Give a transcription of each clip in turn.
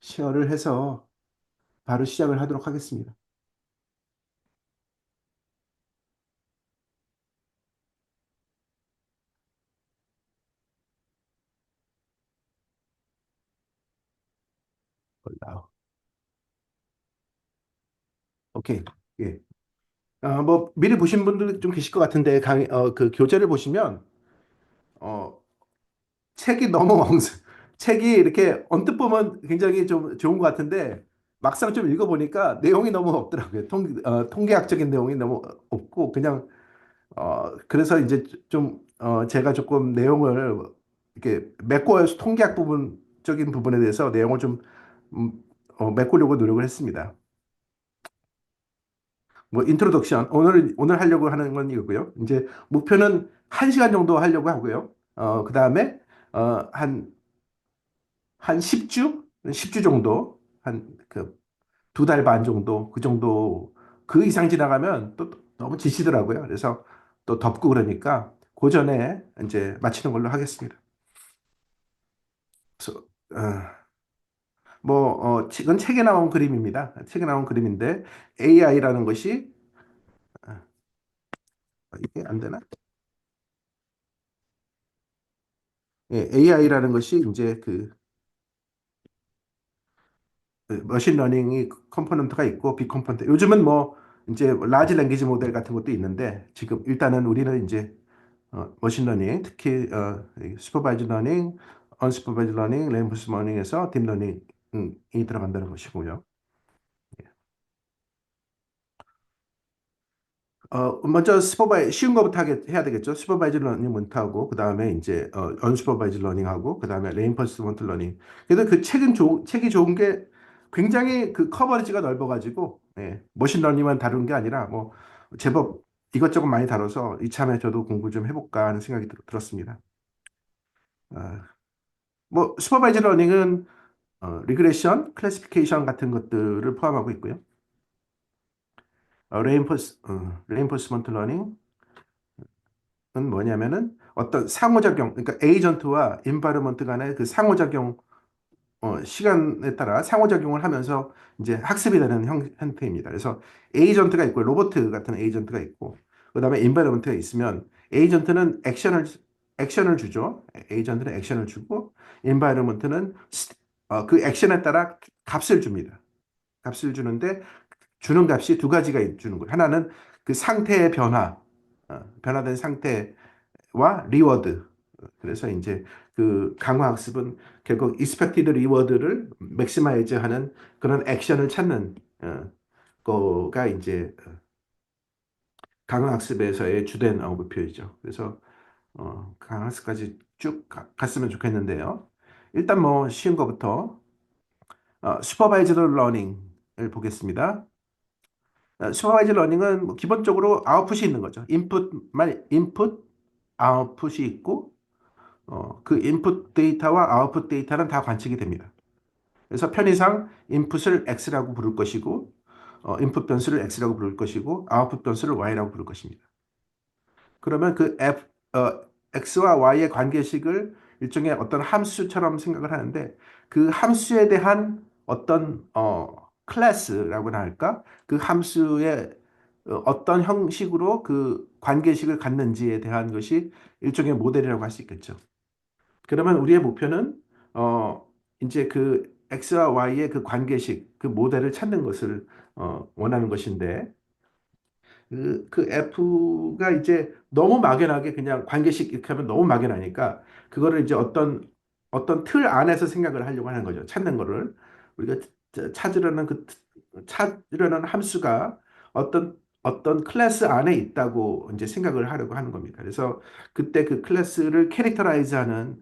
쉐어를 해서 바로 시작을 하도록 하겠습니다. 올라오. 오케이. 예. 뭐 미리 보신 분들 좀 계실 것 같은데 그 교재를 보시면 어, 책이 너무 책이 이렇게 언뜻 보면 굉장히 좀 좋은 것 같은데 막상 좀 읽어보니까 내용이 너무 없더라고요. 통계학적인 내용이 너무 없고 그냥 그래서 이제 제가 조금 내용을 이렇게 메꿔 통계학 부분적인 부분에 대해서 내용을 좀 음, 메꾸려고 노력을 했습니다. 뭐 인트로덕션 오늘 하려고 하는 건 이거고요. 이제 목표는 1시간 정도 하려고 하고요. 그다음에 한 10주 정도 한 그 2달 반 정도 그 정도 그 이상 지나가면 또 너무 지치더라고요. 그래서 또 덥고 그러니까 그 전에 이제 마치는 걸로 하겠습니다. 그래서 이건 책에 나온 그림입니다. 책에 나온 그림인데 AI라는 것이 이게 안 되나? 예, AI라는 것이 이제 그 머신 러닝이 컴포넌트가 있고 비컴포넌트. 요즘은 뭐 이제 라지 랭귀지 모델 같은 것도 있는데 지금 일단은 우리는 이제 머신 러닝 특히 슈퍼바이즈 러닝, 언슈퍼바이즈 러닝, 레인포스 러닝에서 딥 러닝이 들어간다는 것이고요. 먼저 쉬운 거부터 해야 되겠죠. 슈퍼바이즈 러닝부터 하고, 그 다음에 이제, 언슈퍼바이즈 러닝하고, 그 다음에 레인포스먼트 러닝. 그래서 그 책이 좋은 게 굉장히 그 커버리지가 넓어가지고, 예, 머신 러닝만 다루는 게 아니라, 뭐, 제법 이것저것 많이 다뤄서 이참에 저도 공부 좀 해볼까 하는 생각이 들었습니다. 어, 뭐, 슈퍼바이즈 러닝은, 리그레션, 클래시피케이션 같은 것들을 포함하고 있고요. 레인포스먼트 러닝, 은 뭐냐면은 어떤 상호작용, 그러니까 에이전트와 인바이러먼트 간의 그 상호작용, 시간에 따라 상호작용을 하면서 이제 학습이 되는 형태입니다. 그래서 에이전트가 있고 로봇 같은 에이전트가 있고 그다음에 인바이러먼트가 있으면 에이전트는 액션을 주죠. 에이전트는 액션을 주고 인바이러먼트는 그 액션에 따라 값을 줍니다. 값을 주는데 주는 값이 두 가지가 주는 거예요. 하나는 그 상태의 변화된 상태 와 리워드. 그래서 이제 그 강화 학습은 결국 expected reward를 맥시마이즈 하는 그런 액션을 찾는 거가 이제 강화 학습에서의 주된 목표이죠. 그래서 강화 학습까지 쭉 갔으면 좋겠는데요. 일단 뭐 쉬운 거부터 슈퍼바이즈드 러닝을 보겠습니다. 슈퍼바이즈 러닝은 뭐 기본적으로 아웃풋이 있는 거죠. 인풋, 아웃풋이 있고 그 인풋 데이터와 아웃풋 데이터는 다 관측이 됩니다. 그래서 편의상 인풋을 X라고 부를 것이고, 인풋 변수를 X라고 부를 것이고, 아웃풋 변수를 Y라고 부를 것입니다. 그러면 X와 Y의 관계식을 일종의 어떤 함수처럼 생각을 하는데, 그 함수에 대한 어떤, 클래스라고나 할까? 그 함수의 어떤 형식으로 그 관계식을 갖는지에 대한 것이 일종의 모델이라고 할 수 있겠죠. 그러면 우리의 목표는 이제 그 X와 Y의 그 관계식, 그 모델을 찾는 것을 원하는 것인데 그 F가 이제 너무 막연하게 그냥 관계식 이렇게 하면 너무 막연하니까 그거를 이제 어떤 틀 안에서 생각을 하려고 하는 거죠. 찾는 거를 우리가 찾으려는 함수가 어떤 클래스 안에 있다고 이제 생각을 하려고 하는 겁니다. 그래서 그때 그 클래스를 캐릭터라이즈하는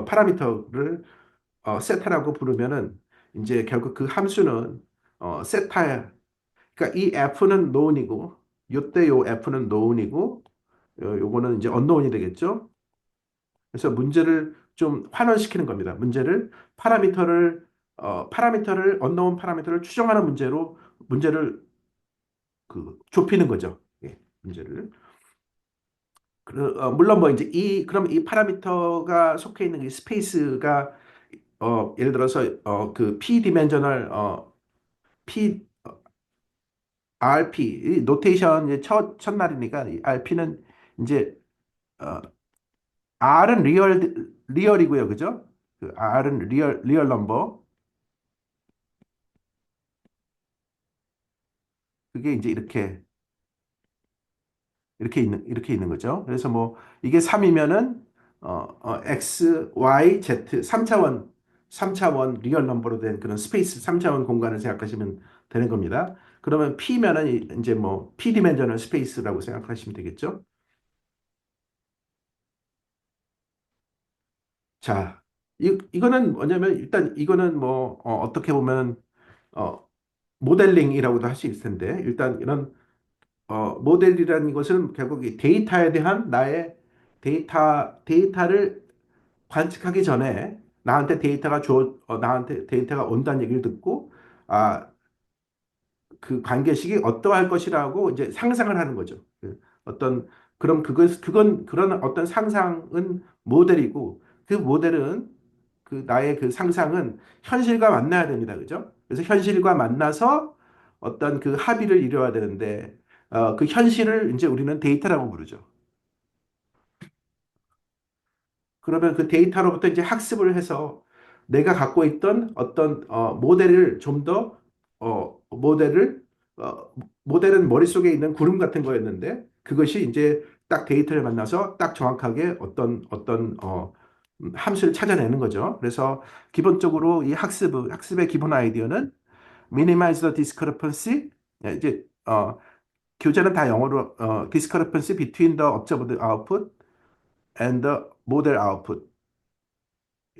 파라미터를 세타라고 부르면은 이제 결국 그 함수는 세타 그러니까 이 F는 known이고 요때 요 F는 known이고 요거는 이제 unknown이 되겠죠. 그래서 문제를 좀 환원시키는 겁니다. 파라미터를 unknown 파라미터를 추정하는 문제를 그 좁히는 거죠. 예, 문제를. 물론 뭐 이제 그럼 이 파라미터가 속해 있는 이 스페이스가 예를 들어서 그 P 디멘저널 P RP 이 노테이션 이제 첫날이니까 이 RP는 이제 어, R은 리얼이고요, 그죠? 그 R은 리얼 넘버. 그게 이제 이렇게 있는 거죠. 그래서 뭐 이게 3이면은 X, Y, Z 3차원 리얼 넘버로 된 그런 스페이스 3차원 공간을 생각하시면 되는 겁니다. 그러면 P면은 이제 뭐 P 디멘전al 스페이스라고 생각하시면 되겠죠. 자, 이거는 뭐냐면 일단 이거는 뭐 떻게 보면 어, 모델링이라고도 할 수 있을 텐데 일단 이런 모델이라는 것은 결국 이 데이터에 대한 나의 데이터를 관측하기 전에 나한테 데이터가 온다는 얘기를 듣고 아, 그 관계식이 어떠할 것이라고 이제 상상을 하는 거죠. 어떤 그럼 그건 그런 어떤 상상은 모델이고 그 모델은 그 나의 그 상상은 현실과 만나야 됩니다. 그죠? 그래서 현실과 만나서 어떤 그 합의를 이루어야 되는데 그 현실을 이제 우리는 데이터라고 부르죠. 그러면 그 데이터로부터 이제 학습을 해서 내가 갖고 있던 어떤 모델을 좀 더 모델을 모델은 머릿속에 있는 구름 같은 거였는데 그것이 이제 딱 데이터를 만나서 딱 정확하게 어떤 함수를 찾아내는 거죠. 그래서 기본적으로 이 학습의 기본 아이디어는 minimize the discrepancy. 이제 교재는 다 영어로 discrepancy between the observed output and the model output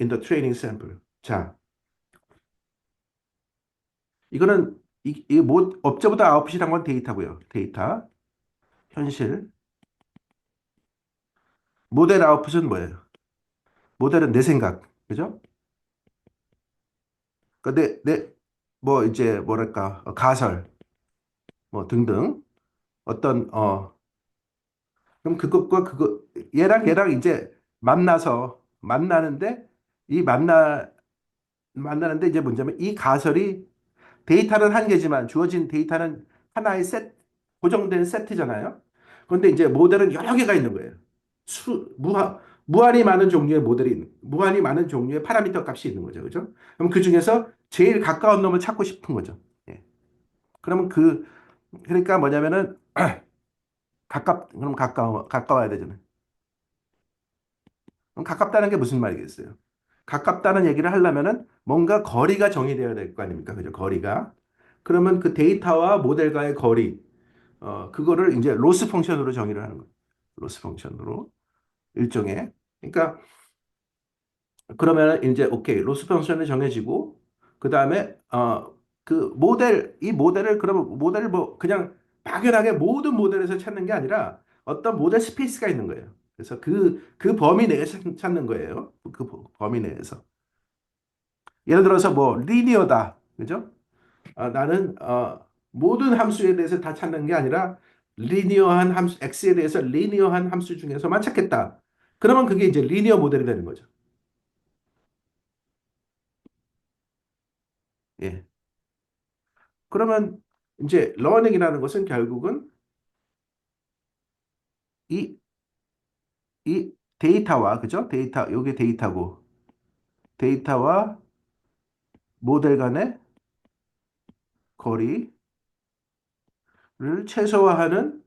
in the training sample. 자, 이거는 업저보다 아웃풋이란 건 데이터고요. 데이터, 현실. 모델 아웃풋은 뭐예요? 모델은 내 생각, 그죠? 그러니까 뭐 이제 뭐랄까 가설, 뭐 등등 어떤 그럼 그것과 얘랑 이제 만나는데 이 만나는데 이제 문제면 이 가설이 데이터는 한 개지만 주어진 데이터는 하나의 고정된 세트잖아요. 그런데 이제 모델은 여러 개가 있는 거예요. 무한히 많은 종류의 파라미터 값이 있는 거죠. 그죠? 그럼 그 중에서 제일 가까운 놈을 찾고 싶은 거죠. 예. 그러면 그러니까 뭐냐면은 그럼 가까워야 되잖아요. 그럼 가깝다는 게 무슨 말이겠어요? 가깝다는 얘기를 하려면은 뭔가 거리가 정의되어야 될 거 아닙니까? 그죠? 거리가. 그러면 그 데이터와 모델과의 거리, 그거를 이제 로스 펑션으로 정의를 하는 거예요. 로스 펑션으로 일종의. 그러니까 그러면 이제 오케이 로스 펑션이 정해지고 그 다음에 그 이 모델을 그러면 모델을 뭐 그냥 막연하게 모든 모델에서 찾는 게 아니라 어떤 모델 스페이스가 있는 거예요. 그래서 그 범위 내에서 찾는 거예요. 그 범위 내에서. 예를 들어서 뭐 리니어다, 그죠? 나는 모든 함수에 대해서 다 찾는 게 아니라 리니어한 함수 x에 대해서 리니어한 함수 중에서만 찾겠다. 그러면 그게 이제 리니어 모델이 되는 거죠. 예. 그러면 이제 러닝이라는 것은 결국은 이, 이 데이터와 그죠? 요게 데이터고 데이터와 모델 간의 거리를 최소화하는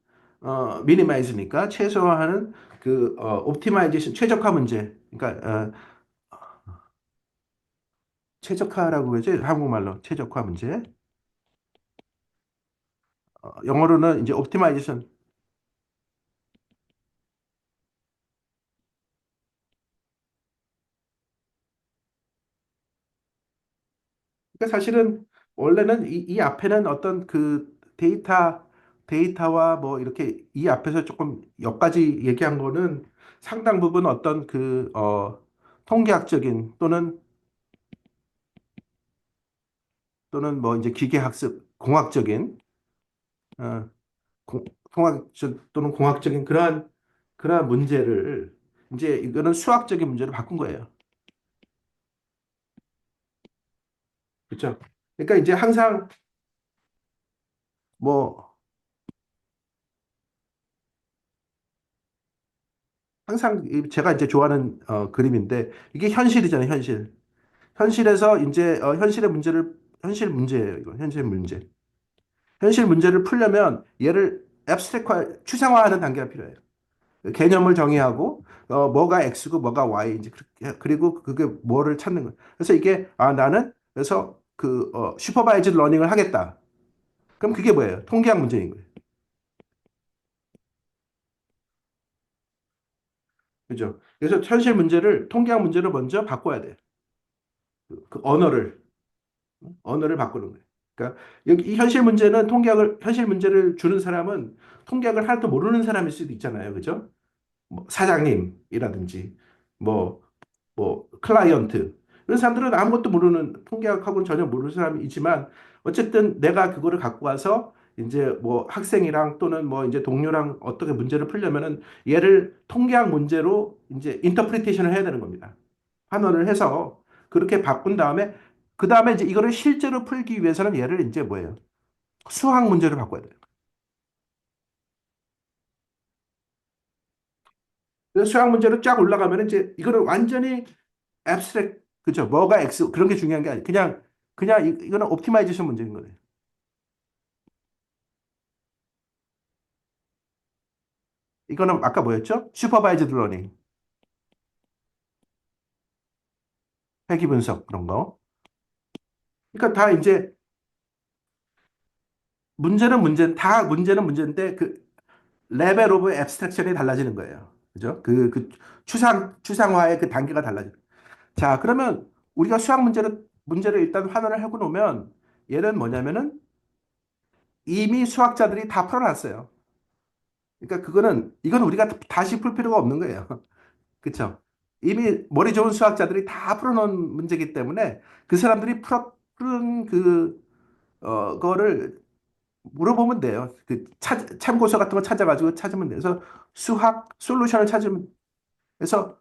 미니마이즈니까 최소화하는 옵티마이제이션 최적화 문제. 그러니까 최적화라고 그러지 한국말로 최적화 문제. 영어로는 이제 옵티마이제이션. 그러니까 사실은 원래는 이 앞에는 어떤 그 데이터와 뭐 이렇게 이 앞에서 조금 여기까지 얘기한 거는 상당 부분 어떤 통계학적인 또는 뭐 이제 기계학습 공학적인 어, 통학적 또는 공학적인 그러한 문제를 이제 이거는 수학적인 문제로 바꾼 거예요. 그렇죠? 그러니까 이제 뭐 항상 제가 이제 좋아하는 그림인데 이게 현실이잖아요, 현실. 현실에서 이제 현실 문제예요, 이거. 현실 문제. 현실 문제를 풀려면 얘를 앱스트랙화, 추상화하는 단계가 필요해요. 개념을 정의하고 뭐가 X고 뭐가 Y인지 그리고 그게 뭐를 찾는 거예요. 그래서 이게 나는 그래서 슈퍼바이즈드 러닝을 하겠다. 그럼 그게 뭐예요? 통계학 문제인 거예요. 그죠? 그래서 현실 문제를 통계학 문제로 먼저 바꿔야 돼요. 그 언어를 바꾸는 거예요. 그러니까 여기 이 현실 문제를 주는 사람은 통계학을 하나도 모르는 사람일 수도 있잖아요. 그죠? 뭐 사장님이라든지 뭐 클라이언트 이런 사람들은 아무것도 모르는 통계학하고는 전혀 모르는 사람이지만 어쨌든 내가 그거를 갖고 와서 이제 뭐 학생이랑 또는 뭐 이제 동료랑 어떻게 문제를 풀려면은 얘를 통계학 문제로 이제 인터프리테이션을 해야 되는 겁니다. 환원을 해서 그렇게 바꾼 다음에 그 다음에 이제 이거를 실제로 풀기 위해서는 얘를 이제 뭐예요? 수학 문제로 바꿔야 돼요. 그래서 수학 문제로 쫙 올라가면 이제 이거는 완전히 앱스트랙 그죠? 뭐가 X 그런 게 중요한 게 아니에요. 그냥 이거는 옵티마이제이션 문제인 거예요. 이거는 아까 뭐였죠? 슈퍼바이즈드 러닝, 회귀 분석 그런 거. 그러니까 다 이제 문제는 문제인데 그 레벨 오브 앱스트랙션이 달라지는 거예요. 그죠? 추상화의 그 단계가 달라지는. 자, 그러면 우리가 수학 문제를 일단 환원을 하고 놓으면 얘는 뭐냐면은 이미 수학자들이 다 풀어놨어요. 그러니까 이건 우리가 다시 풀 필요가 없는 거예요. 그쵸? 이미 머리 좋은 수학자들이 다 풀어놓은 문제이기 때문에 그 사람들이 푸른 거를 물어보면 돼요. 참고서 같은 거 찾아가지고 찾으면 돼요. 그래서 수학 솔루션을 찾으면, 그래서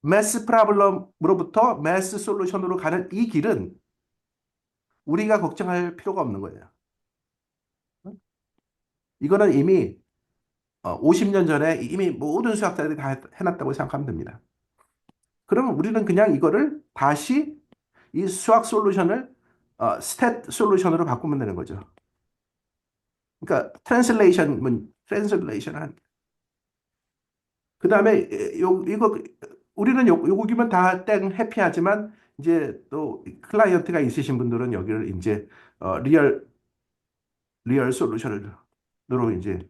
매스 프라블럼으로부터 매스 솔루션으로 가는 이 길은 우리가 걱정할 필요가 없는 거예요. 이거는 이미 50년 전에 이미 모든 수학자들이 다 해놨다고 생각하면 됩니다. 그러면 우리는 그냥 이거를 다시 이 수학 솔루션을 스탯 솔루션으로 바꾸면 되는 거죠. 그러니까 트랜슬레이션 한 그다음에 이거 우리는 요거기면 다 땡 해피하지만 이제 또 클라이언트가 있으신 분들은 여기를 이제 리얼 솔루션으로 이제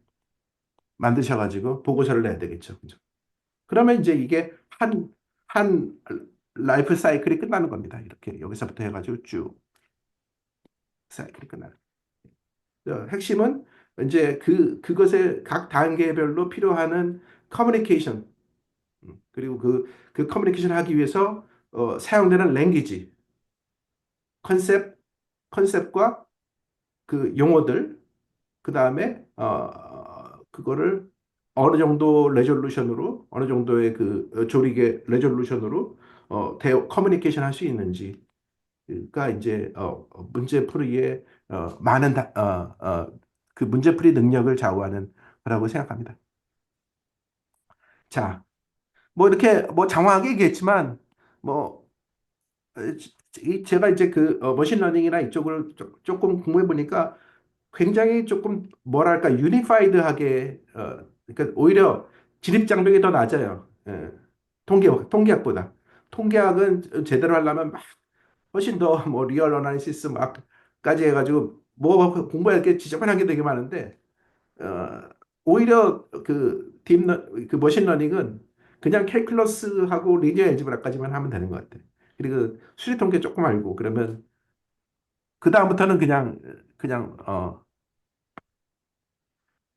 만드셔가지고 보고서를 내야 되겠죠. 그죠? 그러면 이제 이게 한 라이프 사이클이 끝나는 겁니다. 이렇게 여기서부터 해가지고 쭉 사이클이 끝나는. 핵심은 이제 그것의 각 단계별로 필요하는 커뮤니케이션, 그리고 그 커뮤니케이션 하기 위해서 사용되는 랭귀지, 컨셉, 컨셉과 그 용어들, 그 다음에 그거를 어느 정도의 조직의 레졸루션으로 커뮤니케이션 할 수 있는지가 이제 문제 풀이의 그 문제 풀이 능력을 좌우하는 거라고 생각합니다. 자, 뭐 이렇게 뭐 장황하게 얘기했지만 뭐 제가 이제 머신러닝이나 이쪽을 조금 공부해 보니까 굉장히 조금 뭐랄까 유니파이드하게 그러니까 오히려 진입 장벽이 더 낮아요. 예. 통계학보다. 통계학은 제대로 하려면 막 훨씬 더 뭐 리얼 어나리시스 막까지 해가지고 뭐 공부할 게 지저분한 게 되게 많은데 어, 오히려 그 머신러닝은 그냥 캘큘러스하고 리니어 알제브라까지만 하면 되는 것 같아. 그리고 수리 통계 조금 알고 그러면 그 다음부터는 그냥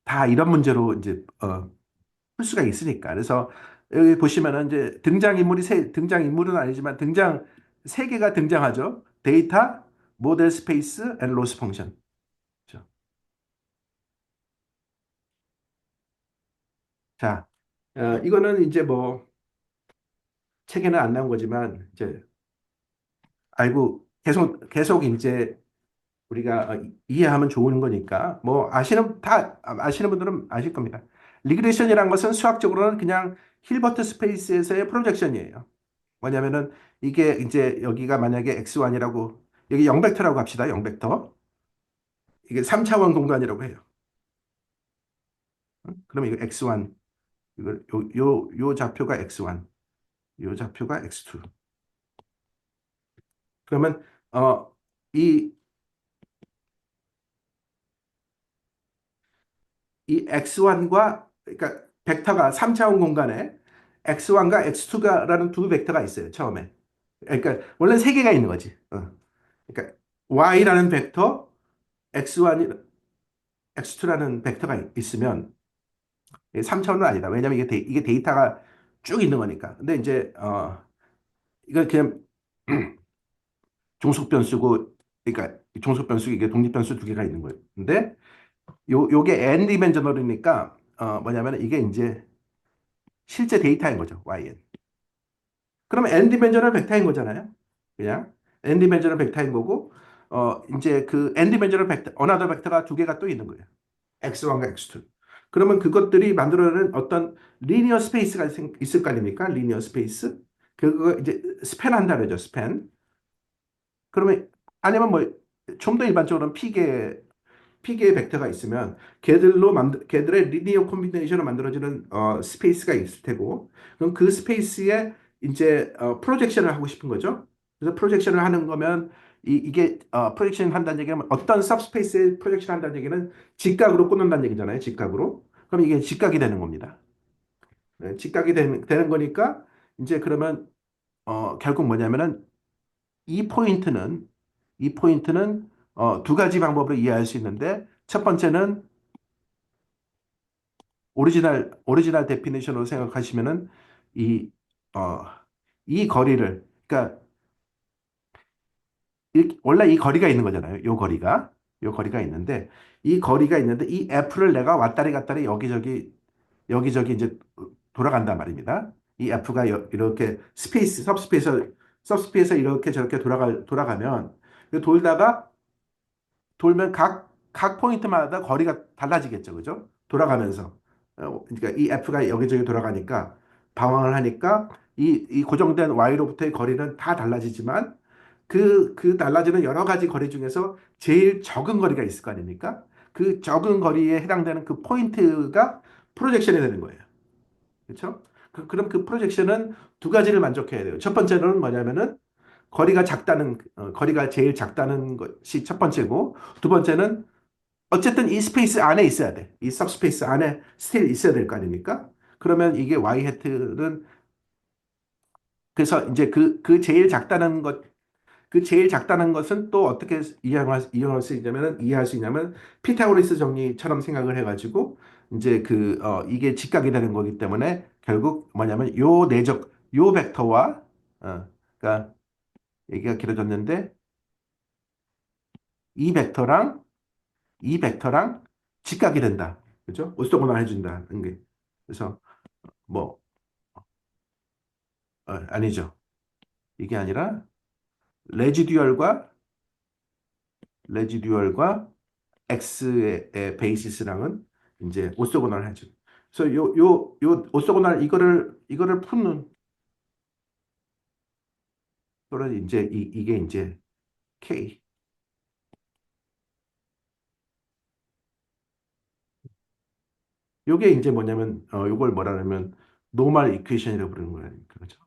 다 이런 문제로 이제 풀 수가 있으니까. 그래서 여기 보시면은 이제 등장인물은 아니지만 세 개가 등장하죠. 데이터, 모델 스페이스, 앤 로스 펑션. 그렇죠? 자, 이거는 이제 뭐 책에는 안 나온 거지만 이제 알고 계속 이제 우리가 이해하면 좋은 거니까 뭐 아시는 분들은 아실 겁니다. 리그레션이라는 것은 수학적으로는 그냥 힐버트 스페이스에서의 프로젝션이에요. 뭐냐면은 이게 이제 여기가 만약에 x1이라고 여기 0벡터라고 합시다. 0벡터. 이게 3차원 공간이라고 해요. 응? 그러면 이거 x1 이거 요 좌표가 x1, 요 좌표가 x2. 그러면 이 이 x1과 그러니까 벡터가 3차원 공간에 x1과 x2가라는 두 벡터가 있어요. 처음에. 그러니까 원래 세 개가 있는 거지. 그러니까 y라는 벡터, x1, x2라는 벡터가 있으면 3차원은 아니다. 왜냐면 이게 데이터가 쭉 있는 거니까. 근데 이제 이거 그냥 종속 변수고 그러니까 종속 변수 이게 독립 변수 두 개가 있는 거예요. 근데 요게 n 디멘저널이니까 뭐냐면 이게 이제 실제 데이터인 거죠. yn. 그러면 n 디멘저널 벡터인 거잖아요. 그냥 n 디멘저널 벡터인 거고 이제 그 n 디멘저널 벡터 어나더 벡터가 두 개가 또 있는 거예요. x1과 x2. 그러면 그것들이 만들어내는 어떤 리니어 스페이스가 있을 거 아닙니까? 리니어 스페이스. 그거 이제 스팬 한다 그러죠. 스팬. 그러면 아니면 뭐 좀 더 일반적으로는 P개의 벡터가 있으면 걔들의 리니어 콤비네이션으로 만들어지는 스페이스가 있을 테고 그럼 그 스페이스에 이제 프로젝션을 하고 싶은 거죠. 그래서 프로젝션을 하는 거면 이게 프로젝션 한다는 얘기는 어떤 सब스페이스에 프로젝션 한다는 얘기는 직각으로 꽂는다는 얘기잖아요. 직각으로. 그럼 이게 직각이 되는 겁니다. 네, 직각이 되는 거니까 이제 그러면 결국 뭐냐면은 이 포인트는 이 포인트는 두 가지 방법으로 이해할 수 있는데 첫 번째는 오리지널 데피니션으로 생각하시면은 이, 어, 이 거리를, 그러니까 원래 이 거리가 있는 거잖아요. 요 거리가 있는데 이 거리가 있는데 이 F를 내가 왔다리 갔다리 여기저기 이제 돌아간단 말입니다. 이 F가 이렇게 सब스페이스에서 이렇게 저렇게 돌아가면 돌면 각 포인트마다 거리가 달라지겠죠. 그죠? 돌아가면서. 그러니까 이 F가 여기저기 돌아가니까 방황을 하니까 이 고정된 Y로부터의 거리는 다 달라지지만 그 달라지는 여러 가지 거리 중에서 제일 적은 거리가 있을 거 아닙니까? 그 적은 거리에 해당되는 그 포인트가 프로젝션이 되는 거예요. 그렇죠? 그럼 그 프로젝션은 두 가지를 만족해야 돼요. 첫 번째는 뭐냐면은 거리가 제일 작다는 것이 첫 번째고 두 번째는 어쨌든 이 스페이스 안에 있어야 돼. 이 सब스페이스 안에 스틸 있어야 될 거 아닙니까? 그러면 이게 y 해트는 그래서 이제 그 제일 작다는 것은 또 어떻게 이해할 수 있냐면 피타고라스 정리처럼 생각을 해가지고 이제 이게 직각이 되는 거기 때문에 결국 뭐냐면 요 벡터와 그러니까 얘기가 길어졌는데 이 벡터랑 이 벡터랑 직각이 된다. 그죠? 오토고날 해준다는 게. 그래서 뭐 아니죠. 이게 아니라 레지듀얼과 레지듀얼과 x의 베이시스랑은 이제 오토고날 해줘. 그래서 요 오토고날 이거를 푸는 거를 이제 이게 이제 k. 요게 이제 뭐냐면 요걸 뭐라냐면 노멀 이퀘이션이라고 부르는 거예요. 그렇죠?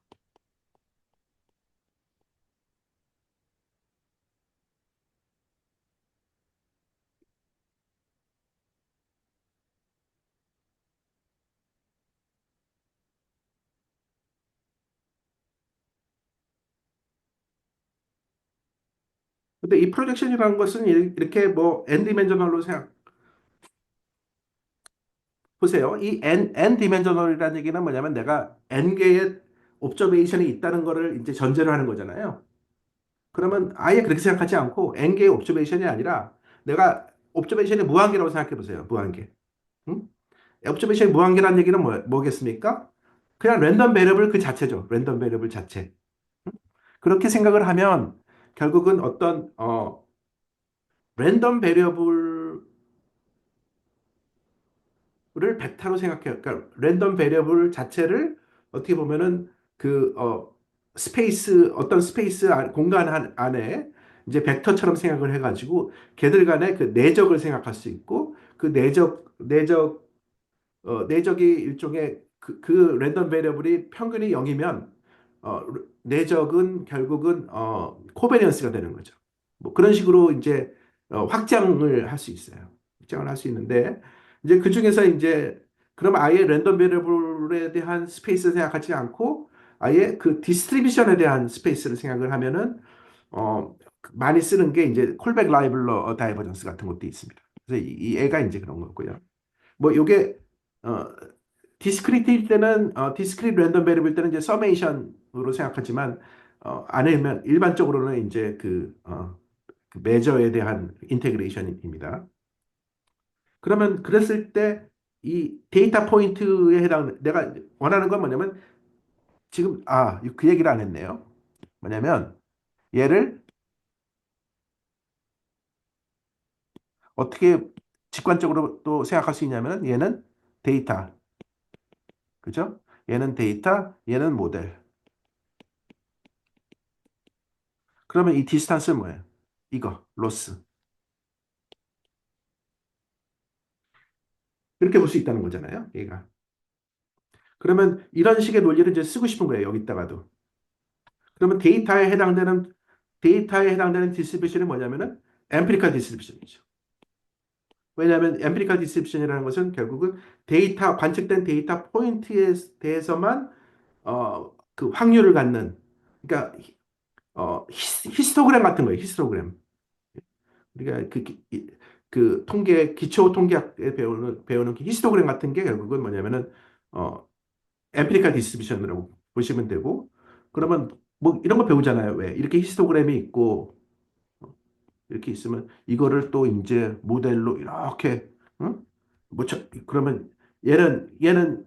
근데 이 프로젝션이라는 것은 이렇게 뭐 n 디멘저널로 생각 보세요. 이 n 디멘저널이라는 얘기는 뭐냐면 내가 n 개의 옵저베이션이 있다는 거를 이제 전제로 하는 거잖아요. 그러면 아예 그렇게 생각하지 않고 n 개의 옵저베이션이 아니라 내가 옵저베이션이 무한계라고 생각해 보세요. 무한계. 응? 옵저베이션이 무한계라는 얘기는 뭐겠습니까? 그냥 랜덤 베리어블 그 자체죠. 랜덤 베리어블 자체. 그렇게 생각을 하면 결국은 어떤 랜덤 베리어블을 베타로 생각해요. 그러니까 랜덤 베리어블 자체를 어떻게 보면은 그 스페이스 어떤 스페이스 공간 안에 이제 벡터처럼 생각을 해가지고 걔들 간의 그 내적을 생각할 수 있고 그 내적이 일종의 그 랜덤 베리어블이 평균이 0이면 어, 내적은 결국은 코베리언스가 되는 거죠. 뭐 그런 식으로 이제 확장을 할 수 있어요. 확장을 할 수 있는데 이제 그 중에서 이제 그럼 아예 랜덤 베리어블에 대한 스페이스를 생각하지 않고 아예 그 디스트리뷰션에 대한 스페이스를 생각을 하면은 많이 쓰는 게 이제 콜백 라이블러 다이버전스 같은 것도 있습니다. 그래서 이 애가 이제 그런 거고요. 뭐 요게 어 디스크리트일 때는 디스크리트 랜덤 베리블일 때는 이제 서메이션으로 생각하지만 아니면 일반적으로는 이제 그 메저에 대한 인테그레이션입니다. 그러면 그랬을 때 이 데이터 포인트에 해당 내가 원하는 건 뭐냐면 지금 그 얘기를 안 했네요. 뭐냐면 얘를 어떻게 직관적으로 또 생각할 수 있냐면 얘는 데이터, 그죠? 얘는 데이터, 얘는 모델. 그러면 이 디스탄스는 뭐예요? 이거, 로스. 그렇게 볼 수 있다는 거잖아요, 얘가. 그러면 이런 식의 논리를 이제 쓰고 싶은 거예요, 여기다가도. 그러면 데이터에 해당되는 디스트리뷰션이 뭐냐면은 엠피리컬 디스트리뷰션이죠. 왜냐하면 엠피리컬 디스트리뷰션이라는 것은 결국은 관측된 데이터 포인트에 대해서만 그 확률을 갖는 그러니까 히스토그램 같은 거예요, 히스토그램. 우리가 그 기초 통계학에 배우는 그 히스토그램 같은 게 결국은 뭐냐면은 어, 엠피리컬 디스트리뷰션이라고 보시면 되고 그러면 뭐 이런 거 배우잖아요. 왜 이렇게 히스토그램이 있고 이렇게 있으면 이거를 또 이제 모델로 이렇게 응? 그러면 얘는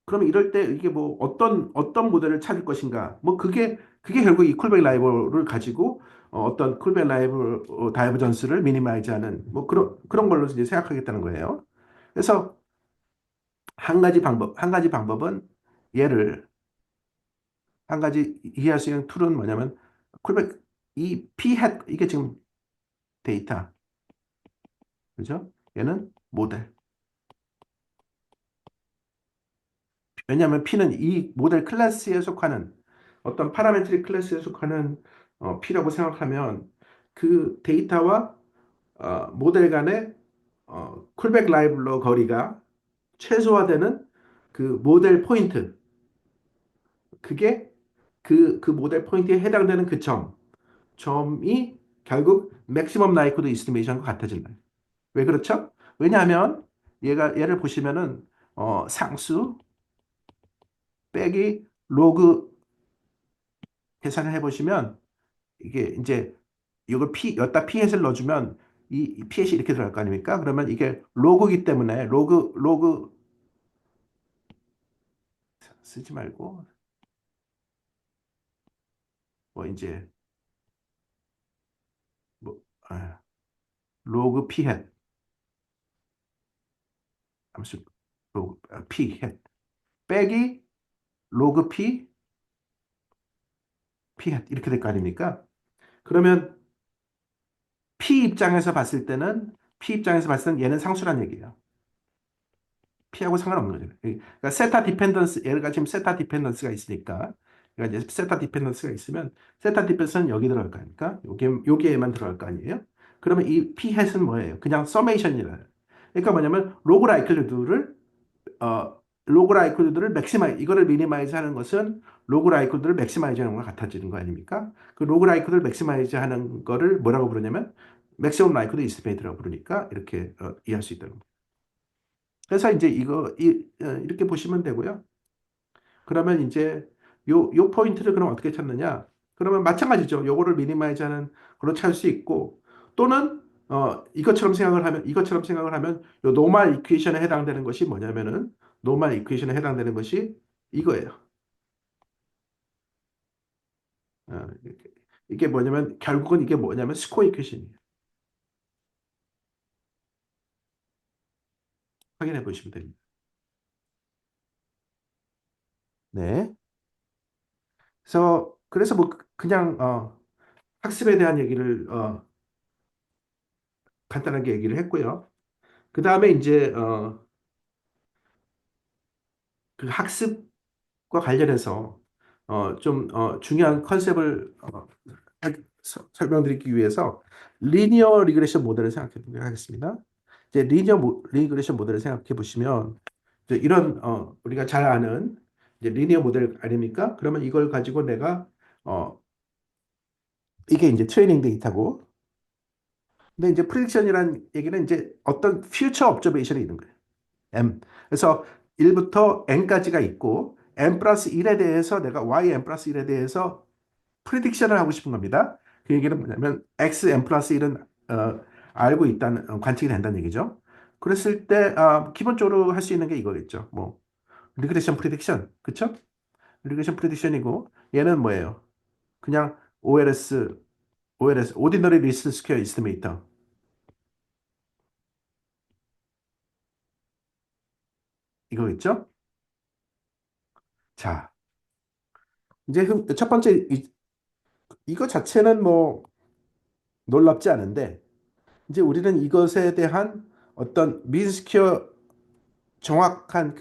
그러면 이럴 때 이게 뭐 어떤 모델을 찾을 것인가? 뭐 그게 결국 이 콜백 라이벌을 가지고 떤 콜백 라이벌 다이버전스를 미니마이즈하는 뭐 그런 걸로 이제 생각하겠다는 거예요. 그래서 한 가지 방법은 얘를 한 가지 이해할 수 있는 툴은 뭐냐면 콜백 이 p 햇 이게 지금 데이터 그죠? 얘는 모델. 왜냐하면 P는 이 모델 클래스에 속하는 어떤 파라메트릭 클래스에 속하는 P라고 생각하면 그 데이터와 모델 간의 콜백 라이블러 거리가 최소화되는 그 모델 포인트 그게 그 모델 포인트에 해당되는 그 점이 결국 맥시멈 라이크드 이스티메이션과 같아진다. 왜 그렇죠? 왜냐하면 얘를 보시면은 상수 빼기 로그 계산을 해보시면 이게 이제 이걸 여기다 피햇을 넣어주면 이 피햇이 이렇게 들어갈 거 아닙니까? 그러면 이게 로그이기 때문에 로그 쓰지 말고 뭐 이제 뭐 로그 피햇 함수 로그 피햇 빼기 로그 피햇 이렇게 될 거 아닙니까? 그러면 P 입장에서 봤을 때는 얘는 상수란 얘기예요. P하고 상관없는 거죠. 그러니까 세타 디펜던스 얘가 지금 세타 디펜던스가 있으니까 그러니까 이제 세타 디펜던스가 있으면 세타 디펜던스는 여기 들어갈 거 아닙니까? 여기에만 들어갈 거 아니에요? 그러면 이 P 햇은 뭐예요? 그냥 서메이션이라. 그러니까 뭐냐면 로그 라이클루드를 이거를 미니마이즈 하는 것은 로그 라이클루드를 맥시마이즈 하는 것과 같아지는 거 아닙니까? 그 로그 라이클루드를 맥시마이즈 하는 거를 뭐라고 부르냐면 맥시멈 라이클루드 이스티메이트라고 부르니까 이렇게 이해할 수 있다는 거예요. 그래서 이제 이렇게 보시면 되고요. 그러면 이제 요 포인트를 그럼 어떻게 찾느냐? 그러면 마찬가지죠. 요거를 미니마이즈하는 걸로 찾을 수 있고 또는 이것처럼 생각을 하면 요 노멀 이퀘이션에 해당되는 것이 뭐냐면은 노멀 이퀘이션에 해당되는 것이 이거예요. 어, 이게 뭐냐면 결국은 이게 뭐냐면 스코어 이퀘션이에요. 확인해 보시면 됩니다. 네. 그래서 뭐 그냥 학습에 대한 얘기를 간단하게 얘기를 했고요. 그 다음에 이제 그 학습과 관련해서 좀 중요한 컨셉을 설명드리기 위해서 리니어 리그레션 모델을 생각해 보도록 하겠습니다. 이제 리그레션 모델을 생각해 보시면 이제 이런 우리가 잘 아는 이제 리니어 모델 아닙니까? 그러면 이걸 가지고 내가 어, 이게 이제 트레이닝 데이터고, 근데 이제 프리딕션이라는 얘기는 이제 어떤 퓨처 observation이 있는 거예요. M. 그래서 1부터 n까지가 있고 n 플러스 1에 대해서 내가 y n 플러스 1에 대해서 프리딕션을 하고 싶은 겁니다. 그 얘기는 뭐냐면 x n 플러스 1은 알고 있다는 관측이 된다는 얘기죠. 그랬을 때 기본적으로 할 수 있는 게 이거겠죠. 뭐 리그레션 프리딕션, 그쵸? 리그레션 프리딕션이고 얘는 뭐예요? 그냥 OLS, Ordinary Least Square Estimator 이거겠죠? 자, 이제 첫 번째 이거 자체는 뭐 놀랍지 않은데 이제 우리는 이것에 대한 어떤 미스퀘어 정확한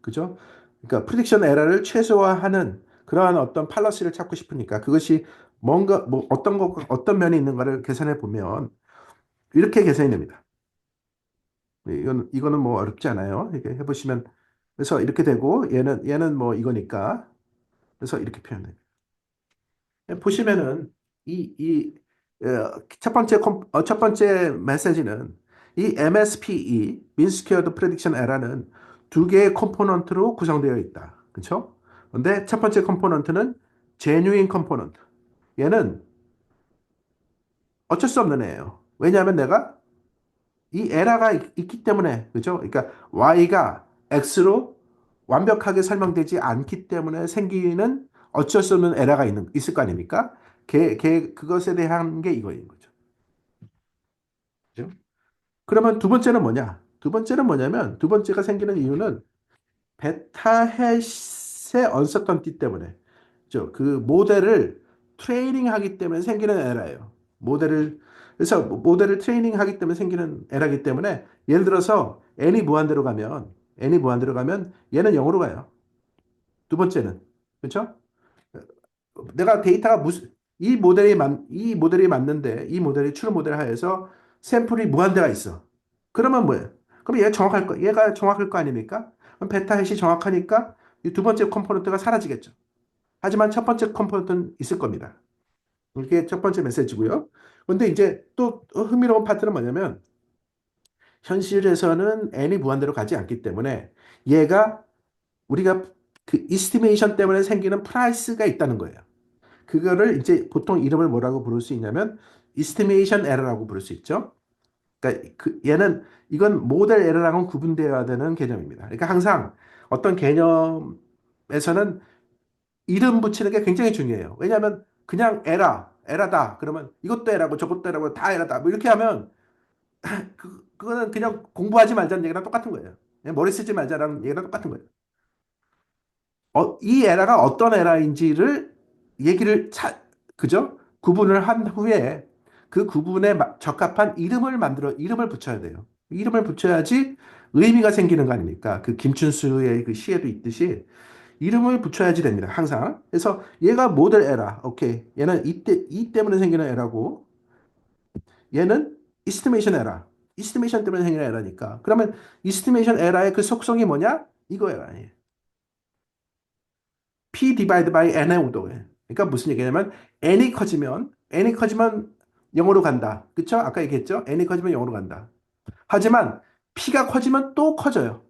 그죠? 그러니까 프리딕션 에러를 최소화하는 그러한 어떤 팔러시를 찾고 싶으니까 그것이 뭔가 뭐 어떤 면이 있는가를 계산해 보면 이렇게 계산이 됩니다. 이거는 뭐 어렵지 않아요. 이렇게 해보시면 그래서 이렇게 되고 얘는 뭐 이거니까 그래서 이렇게 표현돼요. 보시면은 첫 번째 메시지는 이 MSPE, Mean Squared Prediction Error는 두 개의 컴포넌트로 구성되어 있다. 그렇죠? 근데 첫 번째 컴포넌트는 Genuine Component. 얘는 어쩔 수 없는 애예요. 왜냐하면 내가 이 에러가 있기 때문에, 그죠? 그러니까 y가 x로 완벽하게 설명되지 않기 때문에 생기는 어쩔 수 없는 에러가 있을 거 아닙니까? 그것에 대한 게 이거인 거죠. 그죠? 그러면 두 번째는 뭐냐? 두 번째는 뭐냐면, 두 번째가 생기는 이유는 베타 해시의 언서턴티 때문에, 그 모델을 트레이닝하기 때문에 생기는 에러예요. 그래서 모델을 트레이닝하기 때문에 생기는 에러이기 때문에 예를 들어서 n이 무한대로 가면 얘는 0으로 가요. 두 번째는. 그렇죠? 내가 데이터가 이 모델이 맞는데 이 모델이 트루 모델 하에서 샘플이 무한대가 있어. 그러면 뭐예요? 그럼 얘가 정확할 거 아닙니까? 그럼 베타 해시 정확하니까 이 두 번째 컴포넌트가 사라지겠죠. 하지만 첫 번째 컴포넌트는 있을 겁니다. 이게 첫 번째 메시지고요. 근데 이제 또 흥미로운 파트는 뭐냐면 현실에서는 n이 무한대로 가지 않기 때문에 얘가 우리가 그 이스티메이션 때문에 생기는 프라이스가 있다는 거예요. 그거를 이제 보통 이름을 뭐라고 부를 수 있냐면 이스티메이션 에러라고 부를 수 있죠. 그러니까 이건 모델 에러랑은 구분되어야 되는 개념입니다. 그러니까 항상 어떤 개념에서는 이름 붙이는 게 굉장히 중요해요. 왜냐하면 그냥 에라다. 그러면 이것도 에라고 저것도 에라고 다 에라다. 뭐 이렇게 하면 그거는 그냥 공부하지 말자는 얘기랑 똑같은 거예요. 그냥 머리 쓰지 말자라는 얘기랑 똑같은 거예요. 이 에라가 어떤 에라인지를 얘기를 그죠? 구분을 한 후에 그 구분에 적합한 이름을 붙여야 돼요. 이름을 붙여야지 의미가 생기는 거 아닙니까? 그 김춘수의 그 시에도 있듯이 이름을 붙여야지 됩니다. 항상. 그래서 얘가 모델 에라. 오케이. 얘는 이 때문에 생기는 에라고 얘는 이스티메이션 에라. 이스티메이션 때문에 생기는 에라니까. 그러면 이스티메이션 에라의 그 속성이 뭐냐? 이거예요. 아니에요. P 디바이드 바이 N의 우도예요. 그러니까 무슨 얘기냐면 n이 커지면 0으로 간다. 그쵸? 아까 얘기했죠? n이 커지면 0으로 간다. 하지만 P가 커지면 또 커져요.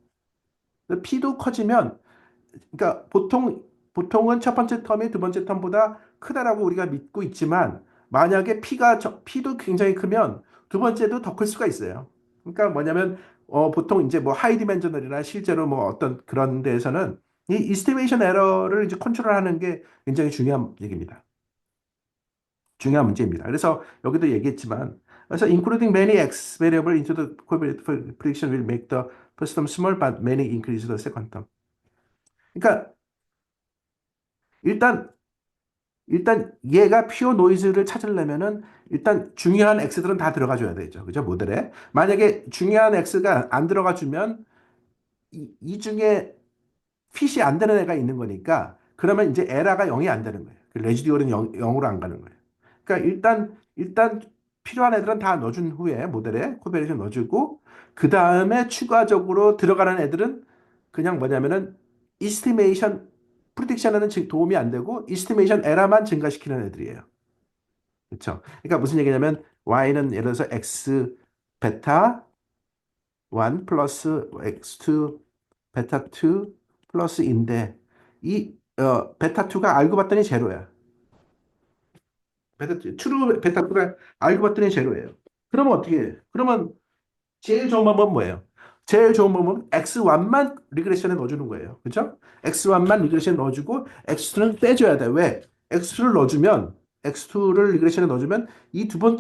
P도 커지면 그러니까 보통은 첫 번째 텀이 두 번째 텀보다 크다라고 우리가 믿고 있지만 만약에 P도 굉장히 크면 두 번째도 더 클 수가 있어요. 그러니까 뭐냐면 보통 이제 뭐 하이 디멘저널이나 실제로 뭐 어떤 그런 데에서는 이 이스티메이션 에러를 이제 컨트롤하는 게 굉장히 중요한 얘기입니다. 중요한 문제입니다. 그래서 여기도 얘기했지만, 그래서 including many x variable into the prediction will make the first term small but many increase the second term. 그러니까 일단 얘가 퓨어 노이즈를 찾으려면은 일단 중요한 x들은 다 들어가 줘야 되죠. 그죠? 모델에. 만약에 중요한 x가 안 들어가 주면 이 중에 핏이 안 되는 애가 있는 거니까 그러면 이제 에라가 0이 안 되는 거예요. 그 레지듀얼은 0으로 안 가는 거예요. 그러니까 일단 필요한 애들은 다 넣어준 후에 모델에 코베레이션 넣어주고 그 다음에 추가적으로 들어가는 애들은 그냥 뭐냐면은 이스티메이션 프리딕션에는 도움이 안 되고 이스티메이션 에라만 증가시키는 애들이에요. 그렇죠? 그러니까 무슨 얘기냐면 y는 예를 들어서 x 베타 1 플러스 x2 베타 2 플러스인데 이 베타 2가 알고 봤더니 제로야. 트루 베타 2가 알고 봤더니 제로예요. 그러면 어떻게 해? 그러면 제일 좋은 방법은 뭐예요? 제일 좋은 방법은 x1만 리그레션에 넣어주는 거예요. 그렇죠? x1만 리그레션에 넣어주고 x2는 빼줘야 돼. 왜? x2를 리그레션에 넣어주면 이 두 번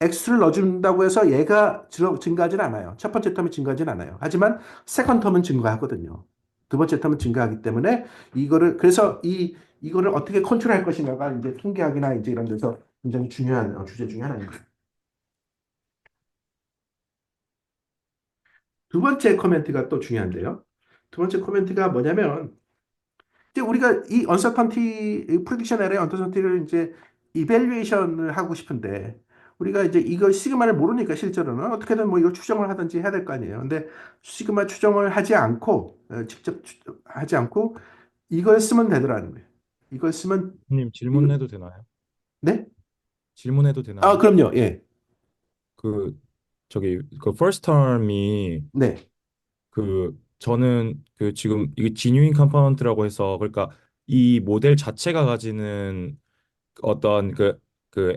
X를 넣어준다고 해서 얘가 증가하진 않아요. 첫 번째 텀이 증가하진 않아요. 하지만 세컨 텀은 증가하거든요. 두 번째 텀은 증가하기 때문에 그래서 이거를 어떻게 컨트롤할 것인가가 이제 통계학이나 이제 이런 데서 굉장히 중요한 주제 중에 하나입니다. 두 번째 코멘트가 또 중요한데요. 두 번째 코멘트가 뭐냐면 이제 우리가 이 언서턴티 프리딕션 에러의 언서턴티를 이제 이벨리에이션을 하고 싶은데 우리가 이제 이거 시그마를 모르니까 실제로는 어떻게든 뭐 이걸 추정을 하든지 해야 될 거 아니에요. 근데 시그마 추정을 하지 않고 직접 하지 않고 이걸 쓰면 되더라는 거예요. 이걸 쓰면 님 이거 질문해도 되나요? 네? 질문해도 아, 되나요? 그럼요. 예. 그 저기 그 first term이 네. 그 저는 그 지금 이게 genuine component라고 해서 그러니까 이 모델 자체가 가지는 어떤 그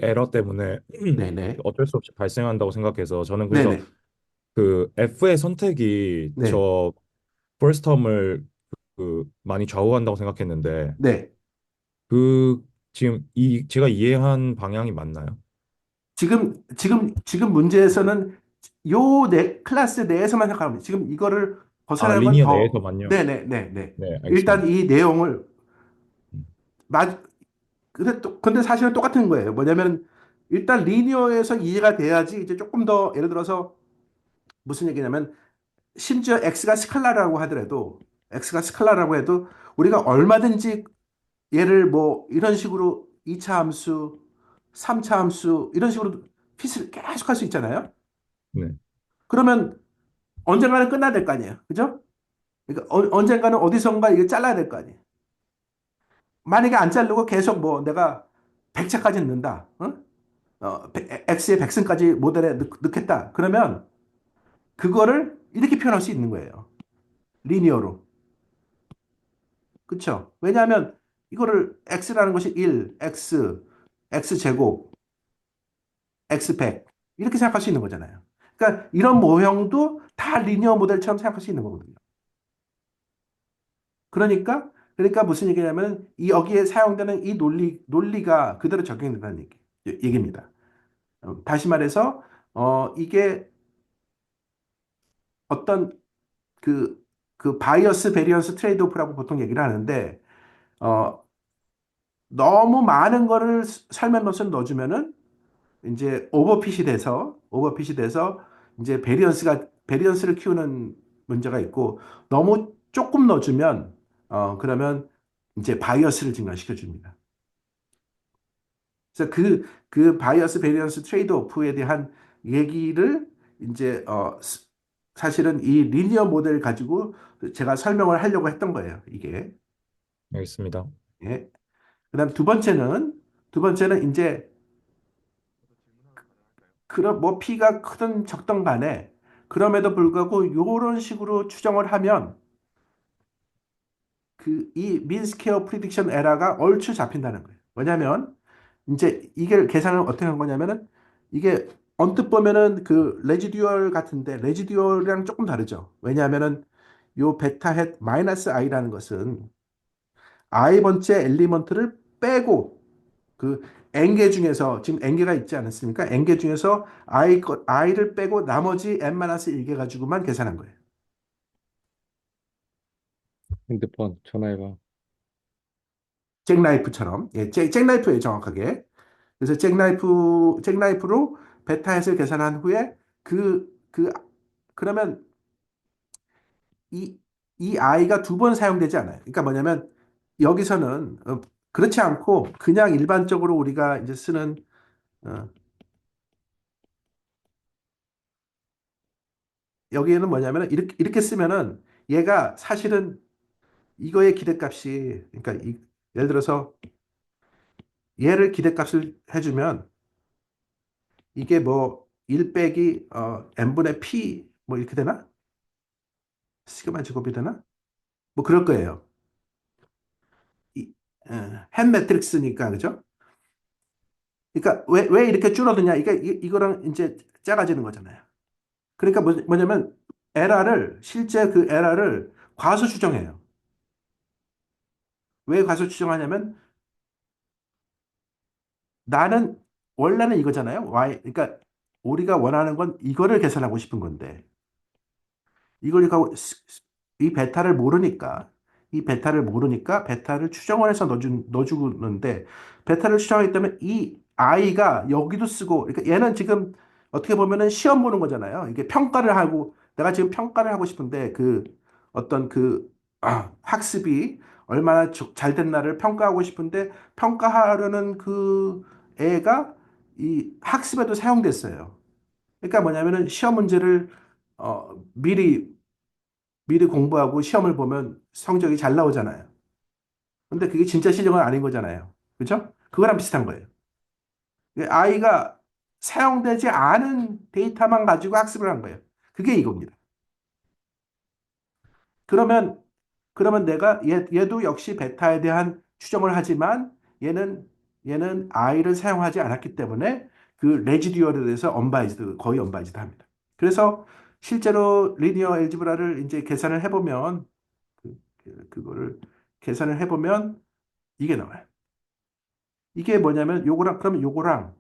에러 때문에 네, 네. 어쩔 수 없이 발생한다고 생각해서 저는 네, 그래서 네. 그 F의 선택이 네. 저 first term을 그 많이 좌우한다고 생각했는데 네. 그 지금 이 제가 이해한 방향이 맞나요? 지금 문제에서는 요 클래스 내에서만 생각하면 돼요. 지금 이거를 아, 벗어나면 리니어 더, 내에서만요. 네네네네. 네, 알겠습니다. 일단 이 내용을, 음, 맞, 근데 사실은 똑같은 거예요. 뭐냐면, 일단 리니어에서 이해가 돼야지 이제 조금 더, 예를 들어서 무슨 얘기냐면, 심지어 x가 스칼라라고 해도, 우리가 얼마든지 얘를 뭐, 이런 식으로 2차 함수, 3차 함수, 이런 식으로 핏을 계속 할 수 있잖아요. 네, 그러면 언젠가는 끝나야 될 거 아니에요. 그죠? 그러니까 언젠가는 어디선가 이거 잘라야 될 거 아니에요. 만약에 안 자르고 계속 뭐 내가 100차까지 넣는다. 어? X의 100승까지 모델에 넣겠다. 그러면 그거를 이렇게 표현할 수 있는 거예요. 리니어로. 그쵸? 왜냐하면 이거를 X라는 것이 1, X제곱, X100 이렇게 생각할 수 있는 거잖아요. 그러니까 이런 모형도 다 리니어 모델처럼 생각할 수 있는 거거든요. 그러니까 무슨 얘기냐면 이 여기에 사용되는 이 논리가 그대로 적용된다는 얘기입니다. 다시 말해서 이게 어떤 그, 그 바이어스 베리언스 트레이드 오프라고 보통 얘기를 하는데 어, 너무 많은 거를 설명 노선 넣어주면은 이제 오버핏이 돼서 이제 베리언스를 키우는 문제가 있고 너무 조금 넣어주면 그러면 이제 바이어스를 증가시켜 줍니다. 그래서 그 바이어스 베리언스 트레이드 오프에 대한 얘기를 이제 사실은 이 리니어 모델 가지고 제가 설명을 하려고 했던 거예요. 이게. 알겠습니다. 예. 그다음 두 번째는 이제 그런 뭐 P가 크든 적든 간에 그럼에도 불구하고 요런 식으로 추정을 하면 그 이 민스퀘어 프리딕션 에러가 얼추 잡힌다는 거예요. 뭐냐면 이제 이게 계산을 어떻게 한 거냐면은 이게 언뜻 보면은 그 레지듀얼 같은데 레지듀얼이랑 조금 다르죠. 왜냐하면은 요 베타 헷 마이너스 i라는 것은 i 번째 엘리먼트를 빼고 그 n개 중에서 지금 n개가 있지 않습니까? n개 중에서 i를 빼고 나머지 n-1개 가지고만 계산한 거예요. 핸드폰 전화해봐. 잭나이프처럼. 예, 잭나이프예요, 정확하게. 그래서 잭나이프로 베타햇을 계산한 후에 그러면 이, 이 i가 두 번 사용되지 않아요. 그러니까 뭐냐면 여기서는 그렇지 않고 그냥 일반적으로 우리가 이제 쓰는 어, 여기에는 뭐냐면 이렇게 쓰면은 얘가 사실은 이거의 기대값이 그러니까 예를 들어서 얘를 기대값을 해주면 이게 뭐 1 빼기 n분의 p 뭐 이렇게 되나? 시그마 제곱이 되나? 뭐 그럴 거예요. 이, 햄 매트릭스니까 그죠? 그러니까 왜 이렇게 줄어드냐? 이거랑 이제 작아지는 거잖아요. 그러니까 뭐냐면 실제 그 에라를 과소 추정해요. 왜 과소 추정하냐면 나는 원래는 이거잖아요. 그러니까 우리가 원하는 건 이거를 계산하고 싶은 건데 이걸 가고 이 베타를 모르니까 베타를 추정을 해서 넣어주는데 베타를 추정하기 때문에 이 i가 여기도 쓰고 그러니까 얘는 지금 어떻게 보면은 시험 보는 거잖아요. 이게 평가를 하고 내가 지금 평가를 하고 싶은데 어떤 학습이 얼마나 잘 됐나를 평가하고 싶은데 평가하려는 그 애가 이 학습에도 사용됐어요. 그러니까 뭐냐면은 시험 문제를 미리 공부하고 시험을 보면 성적이 잘 나오잖아요. 근데 그게 진짜 실력은 아닌 거잖아요. 그죠? 그거랑 비슷한 거예요. 아이가 사용되지 않은 데이터만 가지고 학습을 한 거예요. 그게 이겁니다. 그러면, 그러면 내가 얘도 역시 베타에 대한 추정을 하지만 얘는 i를 사용하지 않았기 때문에 그 레지듀얼에 대해서 거의 언바이즈드 합니다. 그래서 실제로 리니어 엘지브라를 이제 계산을 해보면 그거를 계산을 해보면 이게 나와요. 이게 뭐냐면 그러면 요거랑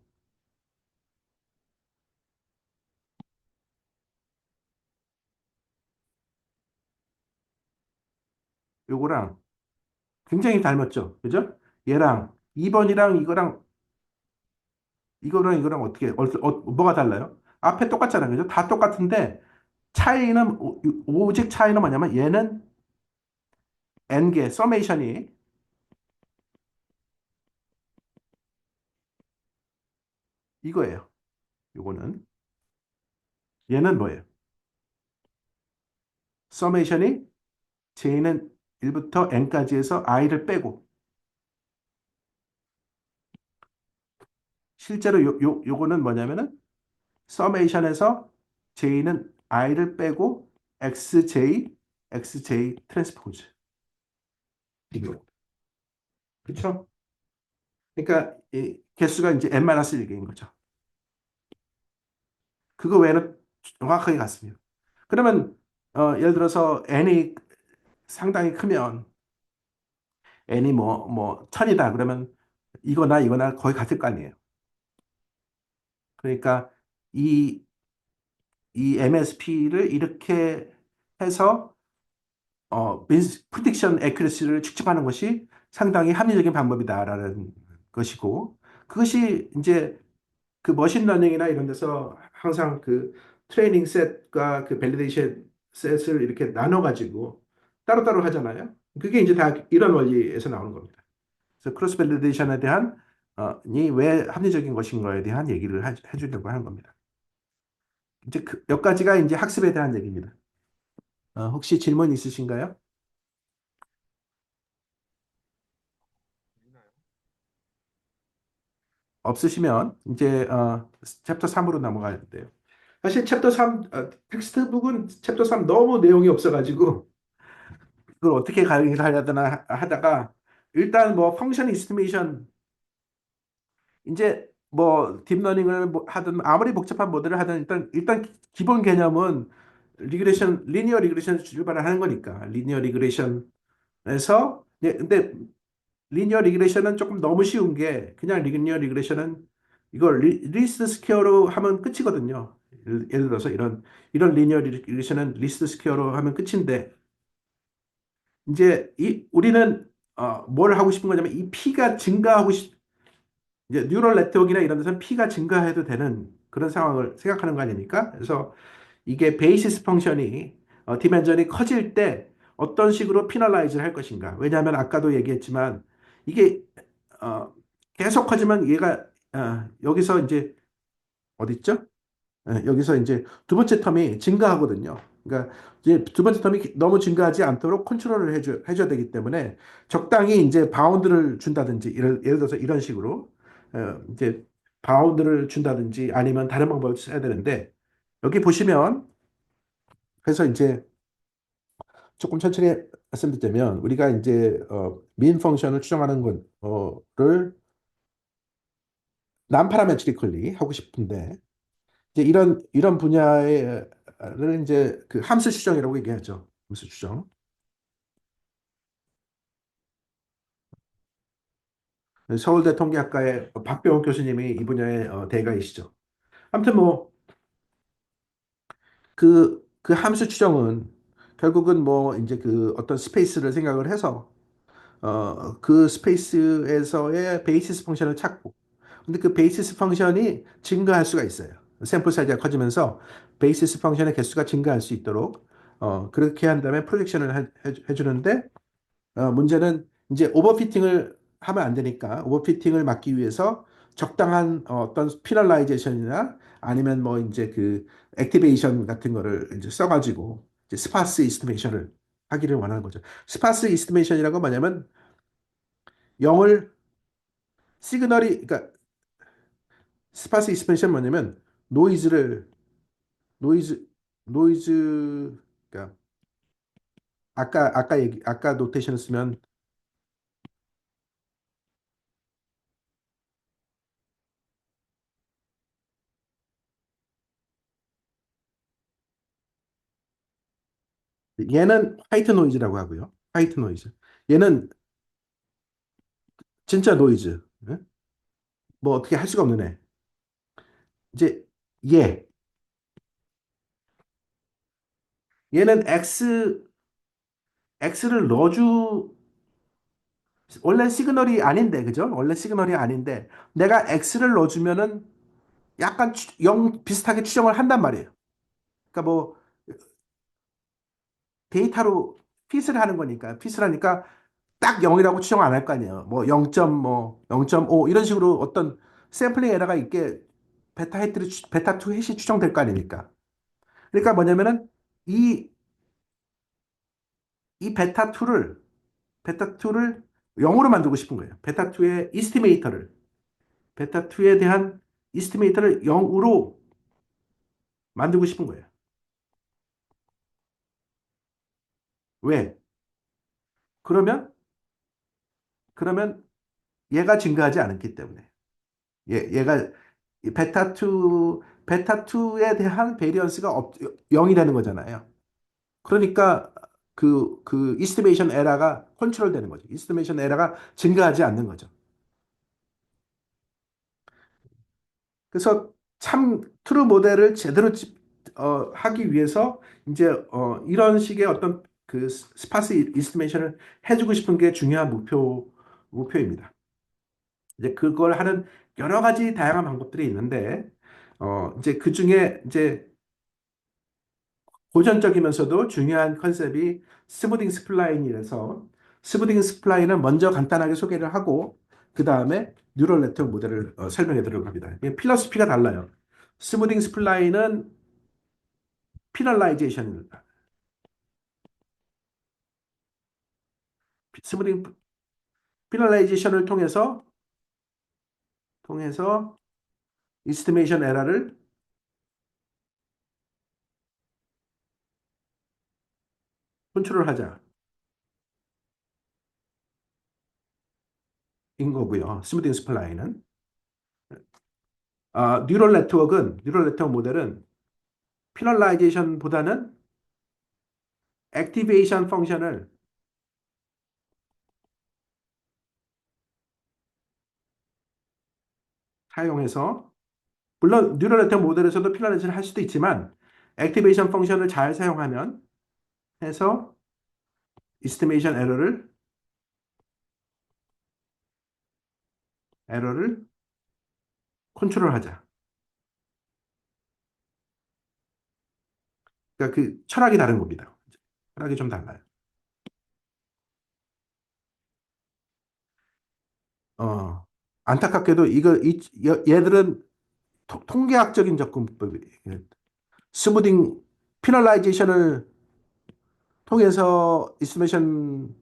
굉장히 닮았죠. 그죠? 얘랑 2번이랑 이거랑 어떻게 뭐가 달라요? 앞에 똑같잖아요. 그죠? 다 똑같은데 오직 차이는 뭐냐면 얘는 n개 서메이션이 이거예요. 요거는 얘는 뭐예요? 서메이션이 j는 1부터 n까지 해서 i를 빼고 실제로 요거는 뭐냐면은 서메이션에서 j는 i를 빼고 xj 트랜스포즈. 이거. 그렇죠? 그러니까 이 개수가 이제 n-1개인 거죠. 그거 외에는 정확하게 같습니다. 그러면 예를 들어서 n이 상당히 크면 n이 뭐 1000이다 그러면 이거나 거의 같을 거 아니에요. 그러니까 이 MSP를 이렇게 해서 프리딕션 애큐러시를 측정하는 것이 상당히 합리적인 방법이다라는 것이고 그것이 이제 그 머신러닝이나 이런 데서 항상 그 트레이닝 셋과 그 밸리데이션 셋을 이렇게 나눠가지고 따로따로 하잖아요. 그게 이제 다 이런 원리에서 나오는 겁니다. 그래서 크로스 밸리데이션에 대한 이왜 합리적인 것인가에 대한 얘기를 해주려고 하는 겁니다. 이제 몇 가지가 이제 학습에 대한 얘기입니다. 혹시 질문 있으신가요? 없으시면 이제 챕터 3으로 넘어가야 돼요. 사실 챕터 3 텍스트북은 챕터 3 너무 내용이 없어가지고 그걸 어떻게 강의를 하려나 하다가 일단 뭐 펑션 이스티메이션 이제 뭐 딥러닝을 하든 아무리 복잡한 모델을 하든 일단 기본 개념은 리니어 리그레션 출발을 하는 거니까 리니어 리그레션에서 근데 리니어 리그레션은 조금 너무 쉬운 게 그냥 리니어 리그레션은 이걸 리스트 스퀘어로 하면 끝이거든요. 예를 들어서 이런 리니어 리그레션은 리스트 스퀘어로 하면 끝인데 이제 이 우리는 뭘 하고 싶은 거냐면 이 P가 증가하고 이제 뉴럴 네트워크나 이런 데서는 P가 증가해도 되는 그런 상황을 생각하는 거 아닙니까? 그래서 이게 베이시스 펑션이 디멘전이 커질 때 어떤 식으로 피널라이즈를 할 것인가. 왜냐하면 아까도 얘기했지만 이게 어, 계속 커지면 얘가 여기서 이제 어디 있죠? 여기서 이제 두 번째 텀이 증가하거든요. 그러니까 이제 두 번째 텀이 너무 증가하지 않도록 컨트롤을 해줘야 되기 때문에 적당히 이제 바운드를 준다든지 예를 들어서 이런 식으로 이제 바운드를 준다든지 아니면 다른 방법을 써야 되는데 여기 보시면 그래서 이제 조금 천천히 말씀드리자면 우리가 이제 민 펑션을 추정하는 거를 난파라메트리컬리 하고 싶은데 이제 이런 분야를 이제 그 함수 추정이라고 얘기하죠. 함수 추정. 서울대 통계학과의 박병욱 교수님이 이 분야의 대가이시죠. 아무튼 뭐 그 함수 추정은 결국은 뭐 이제 그 어떤 스페이스를 생각을 해서 그 스페이스에서의 베이시스 펑션을 찾고 근데 그 베이시스 펑션이 증가할 수가 있어요. 샘플 사이즈가 커지면서 베이시스 펑션의 개수가 증가할 수 있도록 그렇게 한 다음에 프로젝션을 해주는데 문제는 이제 오버피팅을 하면 안 되니까 오버피팅을 막기 위해서 적당한 어떤 피널라이제이션이나 아니면 뭐 이제 그 액티베이션 같은 거를 이제 써가지고 이제 스파스 이스티메이션을 하기를 원하는 거죠. 스파스 이스티메이션이라고 뭐냐면 0을 시그널이 그러니까 스파스 이스티메이션 뭐냐면 노이즈를 노이즈 노이즈 그러니까 아까 노테이션을 쓰면 얘는 화이트 노이즈라고 하고요. 화이트 노이즈. 얘는 진짜 노이즈. 예? 뭐 어떻게 할 수가 없는 애. 이제 얘. 얘는 X를 원래 시그널이 아닌데, 그죠? 원래 시그널이 아닌데, 내가 X를 넣어주면은 약간 0 비슷하게 추정을 한단 말이에요. 그러니까 뭐 데이터로 핏을 하는 거니까, 핏을 하니까 딱 0이라고 추정 안 할 거 아니에요. 뭐 0.5 이런 식으로 어떤 샘플링 에러가 있게 베타 2 해시 추정될 거 아닙니까? 그러니까 뭐냐면은 이, 이 베타2를 0으로 만들고 싶은 거예요. 베타2에 대한 이스티메이터를 0으로 만들고 싶은 거예요. 왜? 그러면, 그러면 얘가 증가하지 않았기 때문에. 얘가 베타2에 대한 베리언스가 0이 되는 거잖아요. 그러니까 그 이스티메이션 에러가 컨트롤 되는 거죠. 이스티메이션 에러가 증가하지 않는 거죠. 그래서 참 트루 모델을 제대로 하기 위해서 이제 이런 식의 어떤 그 스파스 이스티메이션을 해주고 싶은 게 중요한 목표입니다. 이제 그걸 하는 여러 가지 다양한 방법들이 있는데 이제 그 중에 이제 고전적이면서도 중요한 컨셉이 스무딩 스플라인이라서 스무딩 스플라인은 먼저 간단하게 소개를 하고 그 다음에 뉴럴 네트워크 모델을 설명해 드리려고 합니다. 필러스피가 달라요. 스무딩 스플라인은 피널라이제이션입니다. 스무딩 피널라이제이션을 통해서 이스티메이션 에러를 컨트롤하자 인 거고요. 스무딩 스플라인은 뉴럴 네트워크 모델은 피널라이제이션보다는 액티베이션 펑션을 사용해서 물론 뉴럴 네트워크 모델에서도 필라레스를 할 수도 있지만 액티베이션 펑션을 잘 사용하면 해서 이스티메이션 에러를 컨트롤하자. 그러니까 그 철학이 다른 겁니다. 철학이 좀 달라요. 어, 안타깝게도 얘들은 통계학적인 접근법이 스무딩 피널라이제이션을 통해서 이스티메이션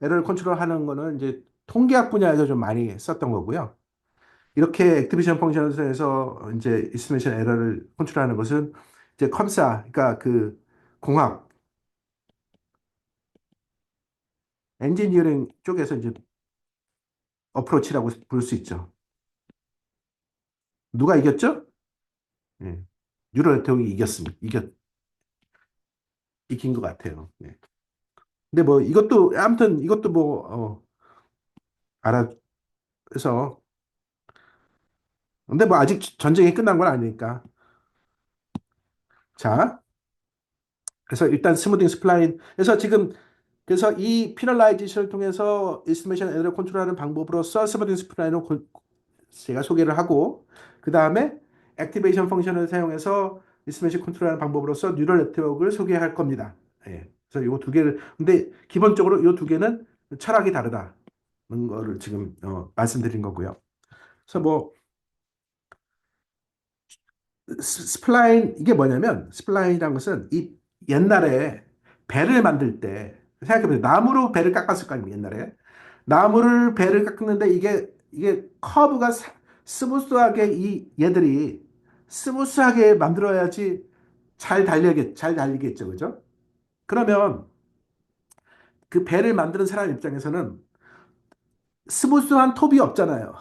에러를 컨트롤하는 거는 이제 통계학 분야에서 좀 많이 썼던 거고요. 이렇게 액티베이션 펑션에서 이제 이스티메이션 에러를 컨트롤하는 것은 이제 컴사, 그러니까 그 공학, 엔지니어링 쪽에서 이제 어프로치라고 볼 수 있죠. 누가 이겼죠? 예. 뉴럴 네트워크가 이겼습니다. 이긴 것 같아요. 예. 근데 뭐 이것도 아무튼 이것도 뭐 알아서 근데 뭐 아직 전쟁이 끝난 건 아니니까. 자, 그래서 일단 스무딩 스플라인. 그래서 지금 그래서 이 피널라이제이션을 통해서 이스티메이션 에러를 컨트롤하는 방법으로서 스무딩 스플라인을 제가 소개를 하고 그 다음에 액티베이션 펑션을 사용해서 이스티메이션 컨트롤하는 방법으로서 뉴럴 네트워크를 소개할 겁니다. 예. 그래서 이 두 개를 근데 기본적으로 이 두 개는 철학이 다르다는 거를 지금 말씀드린 거고요. 그래서 뭐 스플라인 이게 뭐냐면 스플라인이라는 것은 이 옛날에 배를 만들 때 생각해보세요. 나무로 배를 깎았을 거 아닙니까 옛날에 나무를 배를 깎는데 이게 커브가 스무스하게 이 얘들이 스무스하게 만들어야지 잘 달리겠죠, 그죠? 그러면 그 배를 만드는 사람 입장에서는 스무스한 톱이 없잖아요.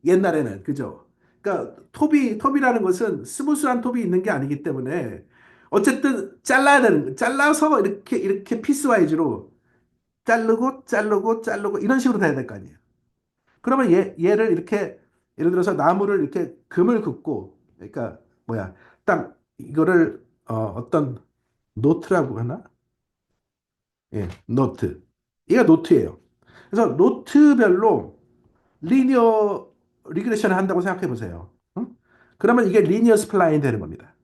옛날에는 그죠? 그러니까 톱이라는 것은 스무스한 톱이 있는 게 아니기 때문에 어쨌든 잘라서 이렇게 피스와이즈로 자르고 이런 식으로 돼야 될 거 아니에요. 그러면 얘를 이렇게 예를 들어서 나무를 이렇게 금을 긋고 그러니까 뭐야 딱 이거를 어떤 노트라고 하나? 예, 노트. 얘가 노트예요. 그래서 노트별로 리니어 리그레션을 한다고 생각해 보세요. 응? 그러면 이게 리니어 스플라인 되는 겁니다.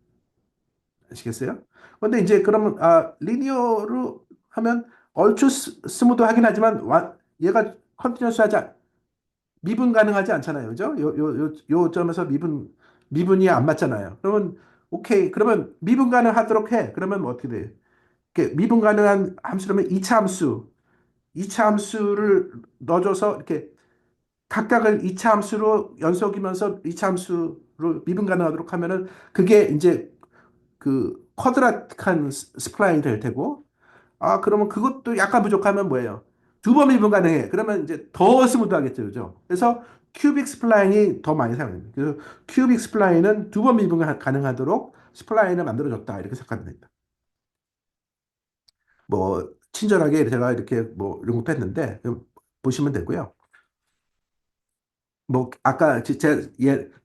아시겠어요? 근데 이제 그러면 리니어로 하면 얼추 스무드하긴 하지만 얘가 컨티뉴스 하지 미분 가능하지 않잖아요. 그죠? 요 점에서 미분이 안 맞잖아요. 그러면 오케이. 그러면 미분 가능하도록 해. 그러면 뭐 어떻게 돼? 미분 가능한 함수라면 2차 함수를 넣어줘서 이렇게 각각을 2차 함수로 연속이면서 2차 함수로 미분 가능하도록 하면은 그게 이제 그 쿼드라틱한 스플라인이 될 테고 그러면 그것도 약간 부족하면 뭐예요? 두 번 미분 가능해. 그러면 이제 더 스무드하겠죠, 그죠? 그래서 큐빅 스플라인이 더 많이 사용해요. 그래서 큐빅 스플라인은 두 번 미분 가능하도록 스플라인을 만들어줬다 이렇게 생각하면 됩니다. 뭐 친절하게 제가 이렇게 뭐 이런 것도 했는데 보시면 되고요. 뭐 아까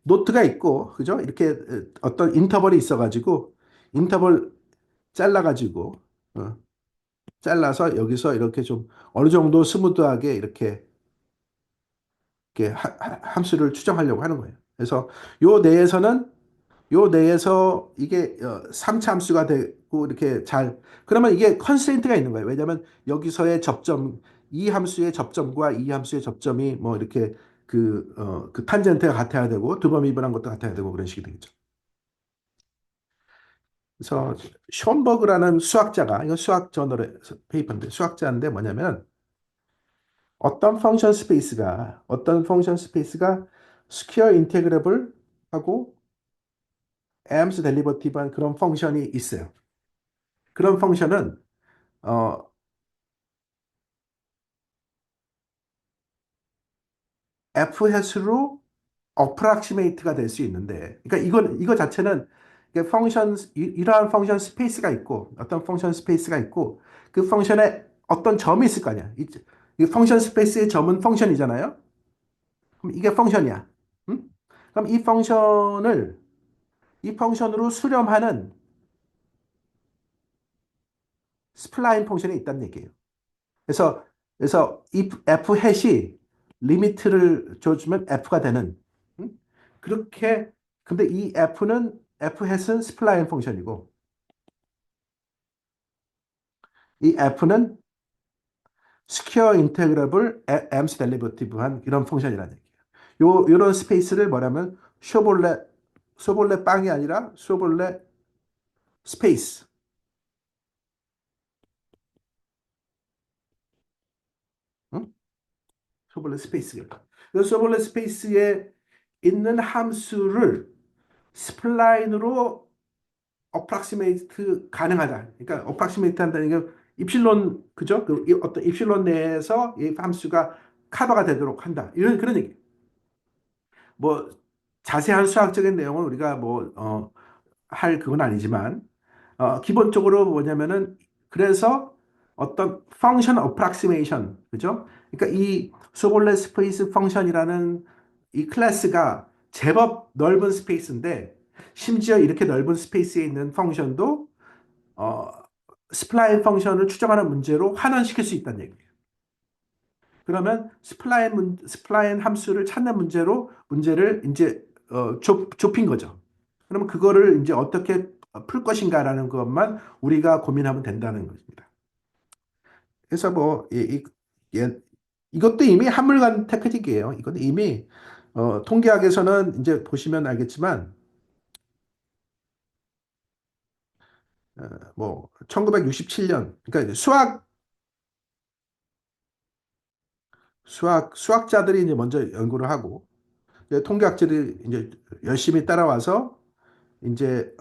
노트가 있고 그죠? 이렇게 어떤 인터벌이 있어가지고 인터벌 잘라가지고 어, 잘라서 여기서 이렇게 좀 어느 정도 스무드하게 이렇게 함수를 추정하려고 하는 거예요. 그래서 요 내에서는 요 내에서 이게 3차 함수가 되고 이렇게 그러면 이게 컨스트레인트가 있는 거예요. 왜냐하면 여기서의 접점 이 함수의 접점과 이 함수의 접점이 뭐 이렇게 그 탄젠트가 같아야 되고 두 번 미분한 것도 같아야 되고 그런 식이 되겠죠. 그래서 션버그라는 수학자가 이거 수학 저널의 페이퍼인데 수학자인데 뭐냐면 어떤 펑션 스페이스가 스퀘어 인테그레블 하고 앰스 델리버티브한 그런 펑션이 있어요. 그런 펑션은 어, f 해수로 어프락시메이트가 될 수 있는데, 그러니까 이거 자체는 이게 이러한 펑션 스페이스가 있고, 어떤 펑션 스페이스가 있고, 그 펑션에 어떤 점이 있을 거 아니야. 이 펑션 스페이스의 점은 펑션이잖아요. 그럼 이게 펑션이야. 응? 그럼 이 펑션으로 수렴하는 스플라인 펑션이 있다는 얘기예요. 그래서 if f hat이 리미트를 줘주면 f가 되는 음? 그렇게 근데 이 f는 f hat은 스플라인 펑션이고 이 f는 스퀘어 인테그러블 엠스 델리버티브한 이런 펑션이라는 얘기예요. 요런 스페이스를 뭐냐면 쇼볼레 빵이 아니라 쇼볼레 스페이스. 응? 쇼볼레 스페이스가. 그래서 쇼볼레 스페이스에 있는 함수를 스플라인으로 어프락시메이트 가능하다. 그러니까 어프락시메이트 한다는 게 입실론 그죠? 어떤 입실론 내에서 이 함수가 커버가 되도록 한다. 이런 그런 얘기. 뭐 자세한 수학적인 내용은 우리가 할 그건 아니지만 기본적으로 뭐냐면은 그래서 어떤 펑션 어프락시메이션 그죠? 그러니까 이 소볼레 스페이스 펑션이라는 이 클래스가 제법 넓은 스페이스인데 심지어 이렇게 넓은 스페이스에 있는 펑션도 어, 스플라인 펑션을 추정하는 문제로 환원시킬 수 있다는 얘기예요. 그러면 스플라인 함수를 찾는 문제를 이제 좁힌 거죠. 그러면 그거를 이제 어떻게 풀 것인가라는 것만 우리가 고민하면 된다는 것입니다. 그래서 예, 이것도 이미 한물간 테크닉이에요. 이건 이미 통계학에서는 이제 보시면 알겠지만 1967년 그러니까 수학자들이 이제 먼저 연구를 하고 이제 통계학자들이 이제 열심히 따라와서 이제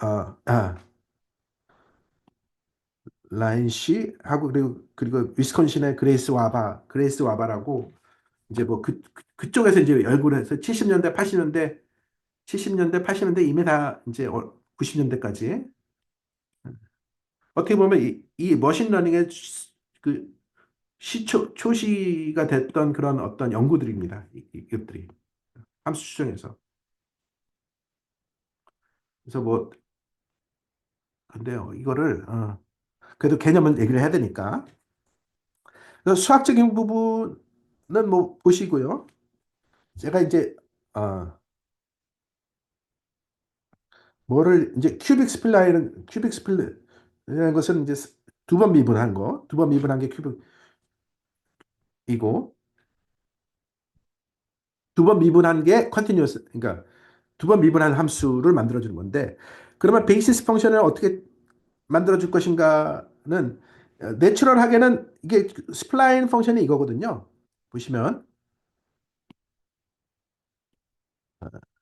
라인 씨 하고 그리고 위스콘신의 그레이스 와바라고 이제 그쪽에서 이제 연구를 해서 70년대 80년대 70년대 80년대 이미 다 이제 90년대까지 어떻게 보면 이 머신러닝의 그 초시가 됐던 그런 어떤 연구들입니다. 이것들이 함수 추정에서. 그래서 근데요 이거를 그래도 개념은 얘기를 해야 되니까. 그래서 수학적인 부분은 뭐 보시고요. 제가 이제 어, 뭐를 이제 큐빅 스플라이라는 것은 이제 두 번 미분한 거, 두 번 미분한 게 큐빅이고 두 번 미분한 게 컨티뉴어스, 그러니까 두 번 미분한 함수를 만들어 주는 건데 그러면 베이시스 펑션을 어떻게 만들어 줄 것인가는 내추럴하게는 이게 스플라인 펑션이 이거거든요. 보시면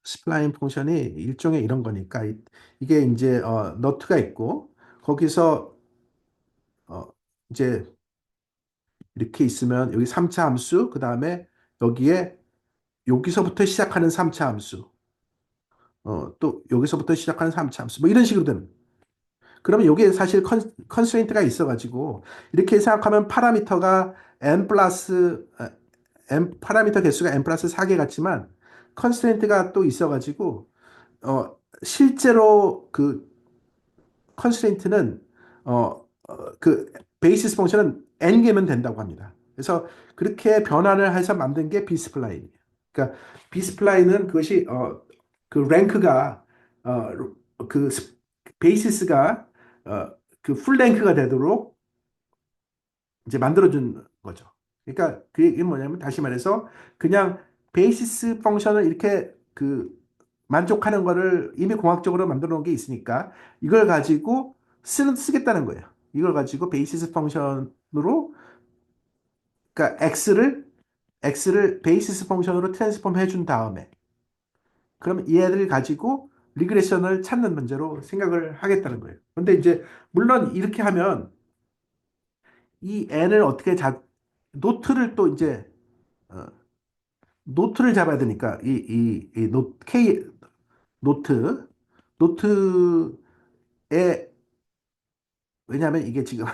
스플라인 펑션이 일종의 이런 거니까 이게 이제 너트가 있고 거기서 어, 이제 이렇게 있으면 여기 3차 함수 그다음에 여기에 여기서부터 시작하는 3차 함수 또 여기서부터 시작하는 3차 함수 뭐 이런 식으로 되는 그러면 여기에 사실 컨스트레인트가 있어가지고 이렇게 생각하면 파라미터 개수가 n 플러스 4개 같지만 컨스트레인트가 또 있어가지고 실제로 그 컨스트레인트는 그 베이시스 펑션은 n 개면 된다고 합니다. 그래서 그렇게 변환을 해서 만든 게 비스플라인이에요. 그러니까 비스플라인은 그것이 그 랭크가 어, 그 베이시스가 그 풀랭크가 되도록 이제 만들어준 거죠. 그러니까 그 얘기는 뭐냐면 다시 말해서 그냥 베이시스 펑션을 이렇게 만족하는 거를 이미 공학적으로 만들어 놓은 게 있으니까 이걸 가지고 쓰겠다는 거예요. 이걸 가지고 베이시스 펑션으로 그러니까 x를 베이시스 펑션으로 트랜스폼 해준 다음에 그럼 이 애들을 가지고 리그레션을 찾는 문제로 생각을 하겠다는 거예요. 근데 이제 물론 이렇게 하면 이 n을 어떻게 노트를 또 이제 어, 노트를 잡아야 되니까 K 노트 노트에 왜냐하면 이게 지금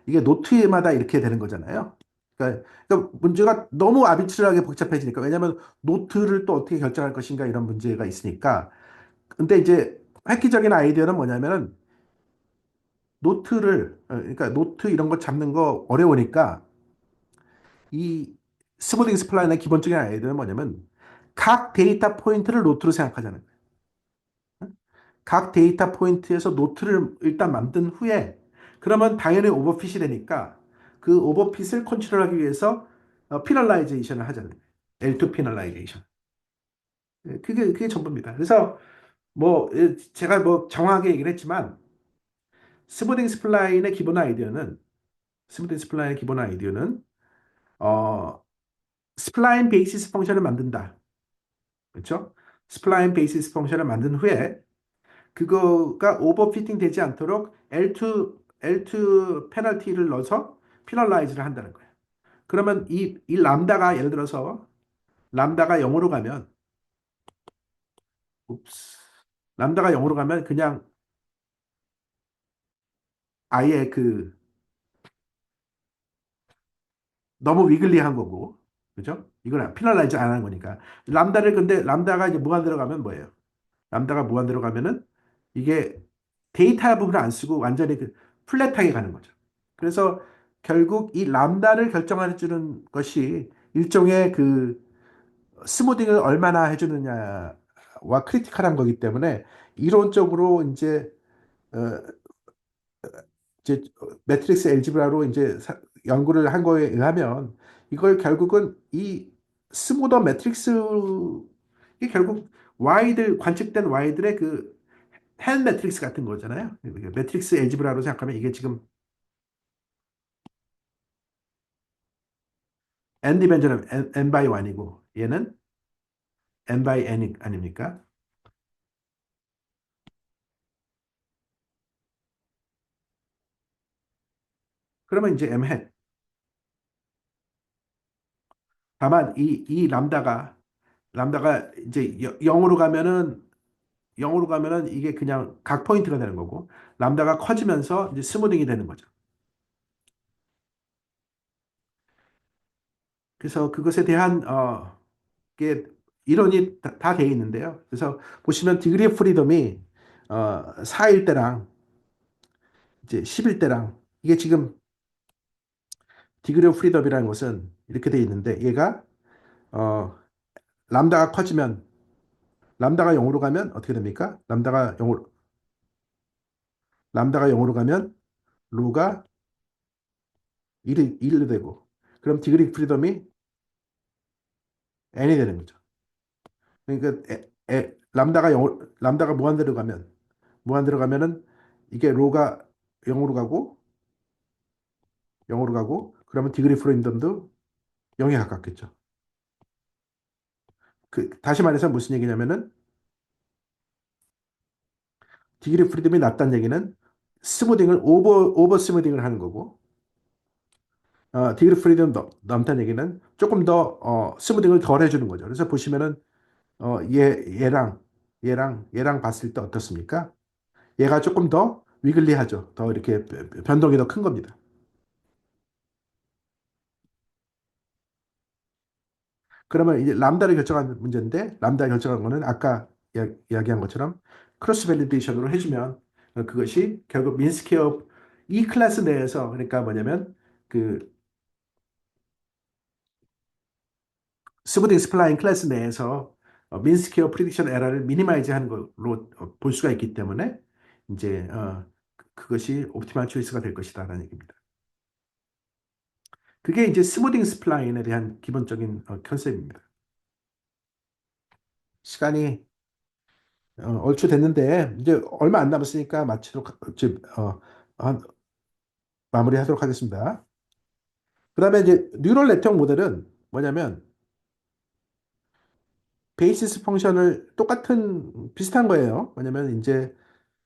이게 노트마다 이렇게 되는 거잖아요. 그러니까 문제가 너무 아비트라하게 복잡해지니까 왜냐하면 노트를 또 어떻게 결정할 것인가 이런 문제가 있으니까 근데 이제 획기적인 아이디어는 뭐냐면은 그러니까 노트 이런 거 잡는 거 어려우니까 이 스무딩 스플라인의 기본적인 아이디어는 뭐냐면 각 데이터 포인트를 노트로 생각하자는 거예요. 각 데이터 포인트에서 노트를 일단 만든 후에 그러면 당연히 오버핏이 되니까 그 오버핏을 컨트롤하기 위해서 피널라이제이션을 하자는 거예요. L2 피널라이제이션. 그게 전부입니다. 그래서 뭐 제가 뭐 정확하게 얘기를 했지만 스무딩 스플라인의 기본 아이디어는 스무딩 스플라인의 기본 아이디어는 어, 스플라인 베이시스 펑션을 만든다. 그렇죠? 스플라인 베이시스 펑션을 만든 후에 그거가 오버피팅 되지 않도록 L2 페널티를 넣어서 피널라이즈를 한다는 거예요. 그러면 이 람다가 예를 들어서 람다가 0으로 가면 옵스, 람다가 0으로 가면 그냥 아예 그 너무 위글리한 거고 그죠? 이걸 피널라이즈 안 하는 거니까 람다를 근데 람다가 이제 무한대로 가면 뭐예요? 람다가 무한대로 가면은 이게 데이터 부분을 안 쓰고 완전히 그 플랫하게 가는 거죠. 그래서 결국 이 람다를 결정해 주는 것이 일종의 그 스무딩을 얼마나 해주느냐와 크리티컬한 거기 때문에 이론적으로 어, 이제 매트릭스 엘지브라로 연구를 한 거에 의하면 이걸 결국은 이 스무더 매트릭스 이 결국 Y들 관측된 Y들의 그 헬 매트릭스 같은 거잖아요. 매트릭스 엘지브라로 생각하면 이게 지금 n 디멘전은 n by 1이고 얘는 n by n 아닙니까? 그러면 이제 m hat. 다만 이 람다가 이제 0으로 가면은 0으로 가면은 이게 그냥 각 포인트가 되는 거고 람다가 커지면서 이제 스무딩이 되는 거죠. 그래서 그것에 대한 게 이론이 다 돼 있는데요. 그래서 보시면 디그리 오브 프리덤이 4일 때랑 이제 10일 때랑 이게 지금 디그리 오브 프리덤이라는 것은 이렇게 돼 있는데 얘가 어, 람다가 커지면 람다가 0으로 가면 어떻게 됩니까? 람다가 0으로 가면 로가 1이 되고 그럼 디그리 프리덤이 n이 되는 거죠. 그러니까 람다가 무한대로 가면은 이게 로가 0으로 가고 0으로 가고 그러면 디그리 프리덤도 0에 가깝겠죠. 다시 말해서 무슨 얘기냐면은 디그리 프리덤이 낮다는 얘기는 스무딩을 오버 스무딩을 하는 거고 디그리 프리덤 넘다는 얘기는 조금 더 스무딩을 덜 해주는 거죠. 그래서 보시면은 얘랑 봤을 때 어떻습니까? 얘가 조금 더 위글리하죠. 더 이렇게 변동이 더 큰 겁니다. 그러면 이제 람다를 결정하는 문제인데 람다를 결정하는 거는 아까 이야기한 것처럼 크로스 밸리데이션으로 해주면 그것이 결국 민스케어 이 클래스 내에서 그러니까 뭐냐면 그 스무딩 스플라인 클래스 내에서 민스케어 프리딕션 에러를 미니마이즈 하는 걸로 볼 수가 있기 때문에 이제 그것이 옵티멀 초이스가 될 것이다라는 얘기입니다. 그게 이제 스무딩 스플라인에 대한 기본적인 컨셉입니다. 시간이 얼추 됐는데 이제 얼마 안 남았으니까 마무리하도록 하겠습니다. 그다음에 이제 뉴럴 네트워크 모델은 뭐냐면 베이시스 펑션을 비슷한 거예요. 뭐냐면 이제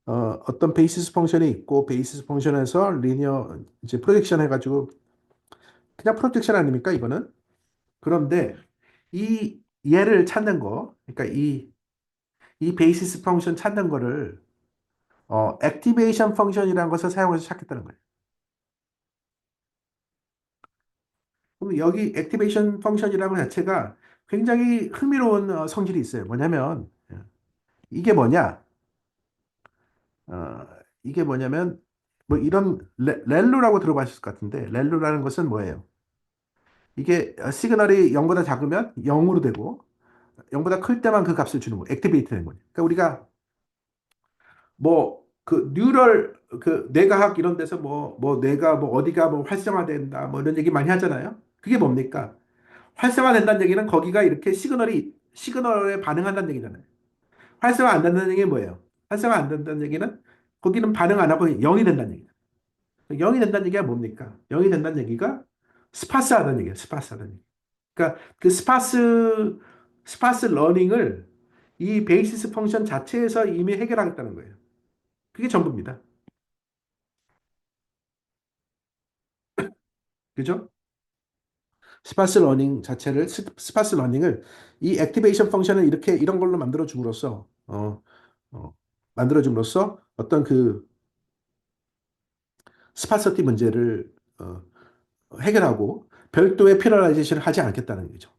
어떤 베이시스 펑션이 있고 베이시스 펑션에서 리니어 이제 프로젝션 해가지고 그냥 프로젝션 아닙니까 이거는? 그런데 이 얘를 찾는 거, 그러니까 이 베이시스 펑션 찾는 거를 액티베이션 펑션이라는 것을 사용해서 찾겠다는 거예요. 그럼 여기 액티베이션 펑션이라는 자체가 굉장히 흥미로운 성질이 있어요. 뭐냐면 이게 뭐냐? 어, 이게 뭐냐면 뭐 이런 렐루라고 들어봤을 것 같은데 렐루라는 것은 뭐예요? 이게 시그널이 0보다 작으면 0으로 되고 0보다 클 때만 그 값을 주는 거예요. 액티베이트 되는 거예요. 그러니까 우리가 뭐 그 뉴럴 그 뇌과학 이런 데서 뭐 뇌가 뭐 어디가 뭐 활성화된다 뭐 이런 얘기 많이 하잖아요. 그게 뭡니까? 활성화된다는 얘기는 거기가 이렇게 시그널에 반응한다는 얘기잖아요. 활성화 안 된다는 얘기는 뭐예요? 활성화 안 된다는 얘기는 거기는 반응 안 하고 0이 된다는 얘기예요. 0이 된다는 얘기가 뭡니까? 0이 된다는 얘기가 스파스하다는 얘기예요. 스파스하다는 얘기. 그러니까 그 스파스 러닝을 이 베이시스 펑션 자체에서 이미 해결하겠다는 거예요. 그게 전부입니다. 그죠? 스파스 러닝 자체를 스파스 러닝을 이 액티베이션 펑션을 이렇게 이런 걸로 만들어 줌으로써 어, 만들어 줌으로써 어떤 그 스파서티 문제를 해결하고 별도의 패러라이제이션을 하지 않겠다는 거죠.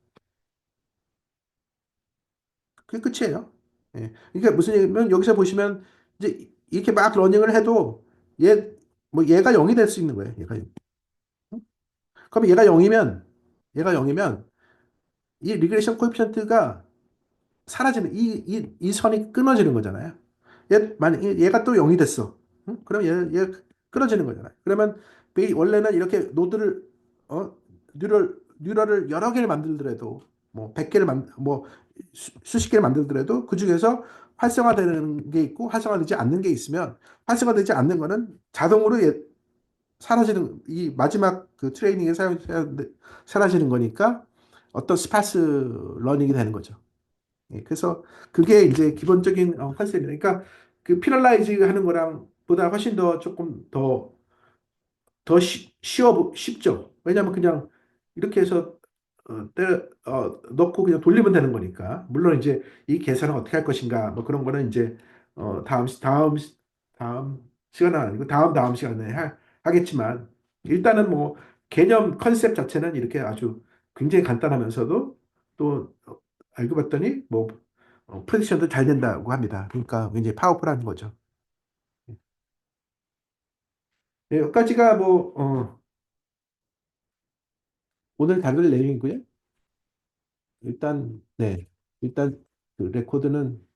그게 끝이에요. 예. 그러니까 무슨 얘기냐면 여기서 보시면 이제 이렇게 막 러닝을 해도 얘 뭐 얘가 0이 될 수 있는 거예요. 얘가 0. 그럼 얘가 0이면 이 리그레션 코에피션트가 사라지는 이 선이 끊어지는 거잖아요. 만약 얘가 또 0이 됐어. 응? 그럼 얘 끊어지는 거잖아요. 그러면 원래는 이렇게 노드를 어 뉴럴을 여러 개를 만들더라도 뭐 100개를 뭐 수십 개를 만들더라도 그 중에서 활성화되는 게 있고 활성화되지 않는 게 있으면 활성화되지 않는 거는 자동으로 사라지는 이 마지막 그 트레이닝에 사라지는 거니까 어떤 스파스 러닝이 되는 거죠. 예, 그래서 그게 이제 기본적인 컨셉이에요. 그러니까 그 피널라이즈 하는 거랑 보다 훨씬 더 조금 더 쉽죠. 왜냐하면 그냥 이렇게 해서 넣고 그냥 돌리면 되는 거니까. 물론 이제 이 계산을 어떻게 할 것인가 뭐 그런 거는 이제 다음 시간은 아니고 다음 시간에 하겠지만 일단은 뭐 개념 컨셉 자체는 이렇게 아주 굉장히 간단하면서도 또 알고 봤더니 뭐 프레디션도 잘 된다고 합니다. 그러니까 굉장히 파워풀한 거죠. 네, 여기까지가 뭐 오늘 다룰 내용이고요. 일단 네, 일단 그 레코드는